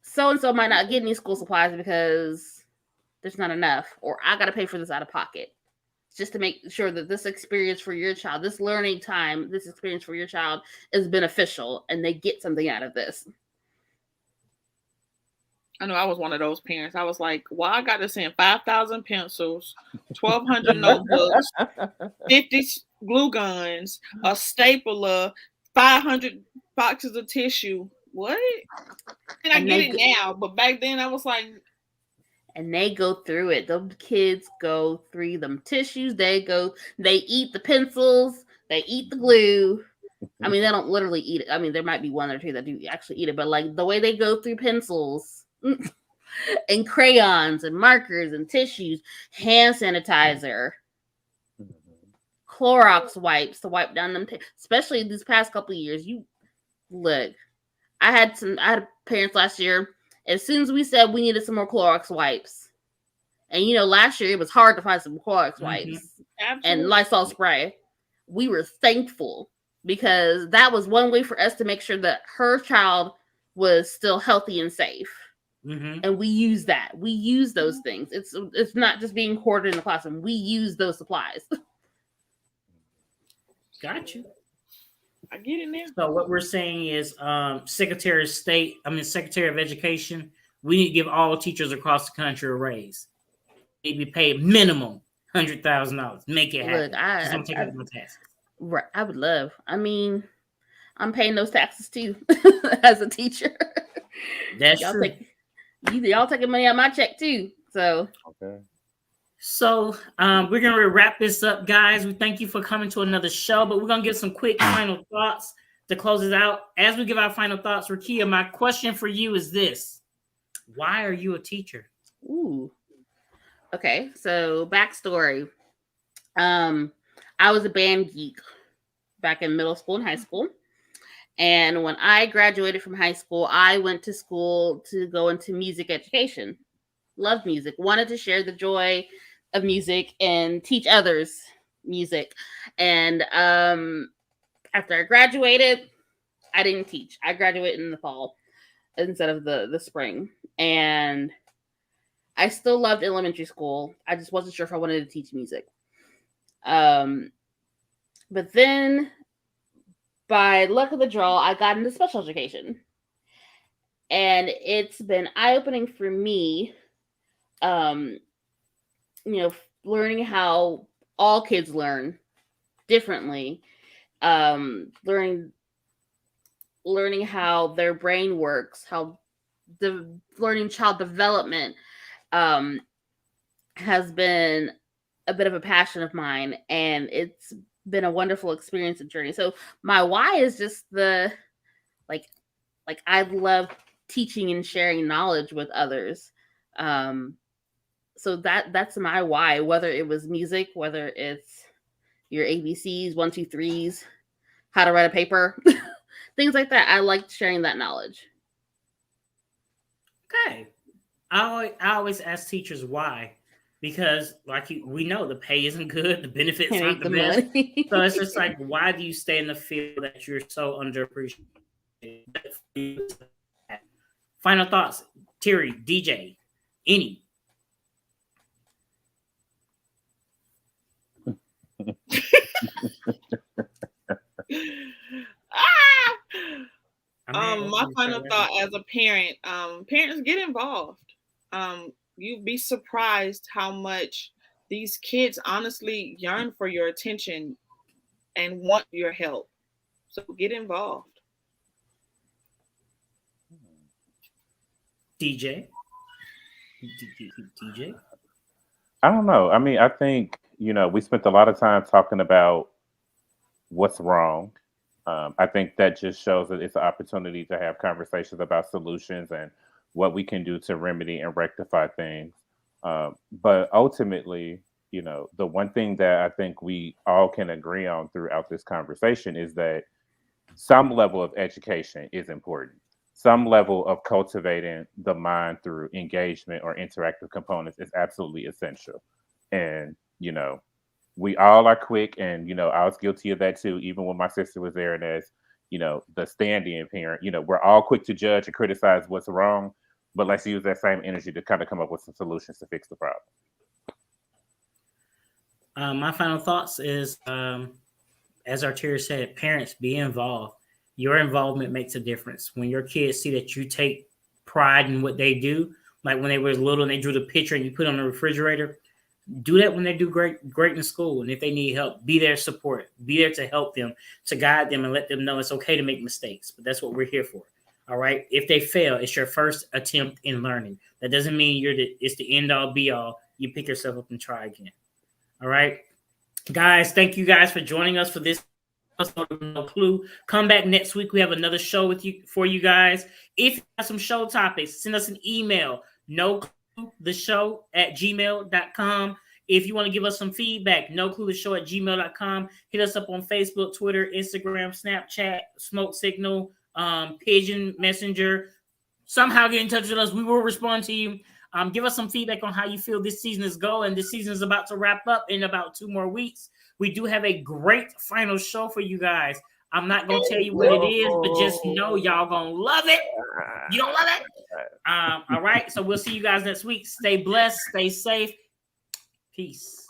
Speaker 2: so-and-so might not get any school supplies because there's not enough, or I got to pay for this out of pocket just to make sure that this experience for your child, this learning time, this experience for your child is beneficial and they get something out of this.
Speaker 4: I know I was one of those parents. I was like, well, I got to send 5,000 pencils, 1,200 notebooks, 50 glue guns, a stapler, 500 boxes of tissue. What? And I get it now, but back then I was like.
Speaker 2: And they go through it. The kids go through them tissues. They eat the pencils. They eat the glue. I mean, they don't literally eat it. I mean, there might be one or two that do actually eat it, but like the way they go through pencils and crayons and markers and tissues, hand sanitizer, Clorox wipes to wipe down them, especially these past couple of years. You look, I had parents last year. As soon as we said we needed some more Clorox wipes, and last year it was hard to find some Clorox wipes and Lysol spray, we were thankful because that was one way for us to make sure that her child was still healthy and safe. Mm-hmm. And we use that. We use those things. It's not just being hoarded in the classroom. We use those supplies.
Speaker 1: Got you.
Speaker 4: I get it now.
Speaker 1: So what we're saying is, Secretary of Education, we need to give all teachers across the country a raise. They need to be paid minimum $100,000. Make it happen.
Speaker 2: Look, I would love. I mean, I'm paying those taxes too as a teacher.
Speaker 1: That's true.
Speaker 2: Y'all taking money out of my check too. So
Speaker 3: okay.
Speaker 1: So we're going to wrap this up, guys. We thank you for coming to another show, but we're going to give some quick final thoughts to close it out. As we give our final thoughts, Rakia, my question for you is this. Why are you a teacher?
Speaker 2: Ooh. Okay, so backstory. I was a band geek back in middle school and high school. And when I graduated from high school, I went to school to go into music education. Loved music, wanted to share the joy of music and teach others music. And after I graduated, I didn't teach. I graduated in the fall. instead of the spring. And I still loved elementary school. I just wasn't sure if I wanted to teach music. But then, by luck of the draw, I got into special education. And it's been eye-opening for me, learning how all kids learn differently, learning how their brain works, how learning child development has been a bit of a passion of mine, and it's been a wonderful experience and journey. So my why is just like I love teaching and sharing knowledge with others. So that's my why, whether it was music, whether it's your ABCs, 1, 2, 3s, how to write a paper, things like that. I like sharing that knowledge.
Speaker 1: Okay. I always ask teachers why, because we know the pay isn't good, the benefits aren't the best. So it's just like, why do you stay in the field that you're so underappreciated? Final thoughts, Terry, DJ, any.
Speaker 4: My final thought as a parent, parents, get involved. You'd be surprised how much these kids honestly yearn for your attention and want your help. So get involved.
Speaker 1: DJ?
Speaker 3: I don't know. I mean, I think, we spent a lot of time talking about what's wrong. I think that just shows that it's an opportunity to have conversations about solutions and what we can do to remedy and rectify things. But ultimately, the one thing that I think we all can agree on throughout this conversation is that some level of education is important. Some level of cultivating the mind through engagement or interactive components is absolutely essential. And, we all are quick, and, I was guilty of that too, even when my sister was there and as, the stand-in parent, we're all quick to judge and criticize what's wrong, but let's use that same energy to kind of come up with some solutions to fix the problem.
Speaker 1: My final thoughts is, as Arteria said, parents, be involved. Your involvement makes a difference. When your kids see that you take pride in what they do, like when they were little and they drew the picture and you put it on the refrigerator, do that when they do great in school. And if they need help, be there to support, be there to help them, to guide them and let them know it's okay to make mistakes. But that's what we're here for. All right. If they fail, it's your first attempt in learning. That doesn't mean it's the end all be all. You pick yourself up and try again. All right. Guys, thank you guys for joining us for this episode of No Clue. Come back next week. We have another show for you guys. If you have some show topics, send us an email, nocluetheshow@gmail.com. If you want to give us some feedback, nocluetheshow@gmail.com. Hit us up on Facebook, Twitter, Instagram, Snapchat, Smoke Signal, Pigeon Messenger. Somehow get in touch with us. We will respond to you. Give us some feedback on how you feel this season is going. This season is about to wrap up in about 2 more weeks. We do have a great final show for you guys. I'm not going to tell you what it is, but just know y'all going to love it. You don't love it? All right. So we'll see you guys next week. Stay blessed. Stay safe. Peace.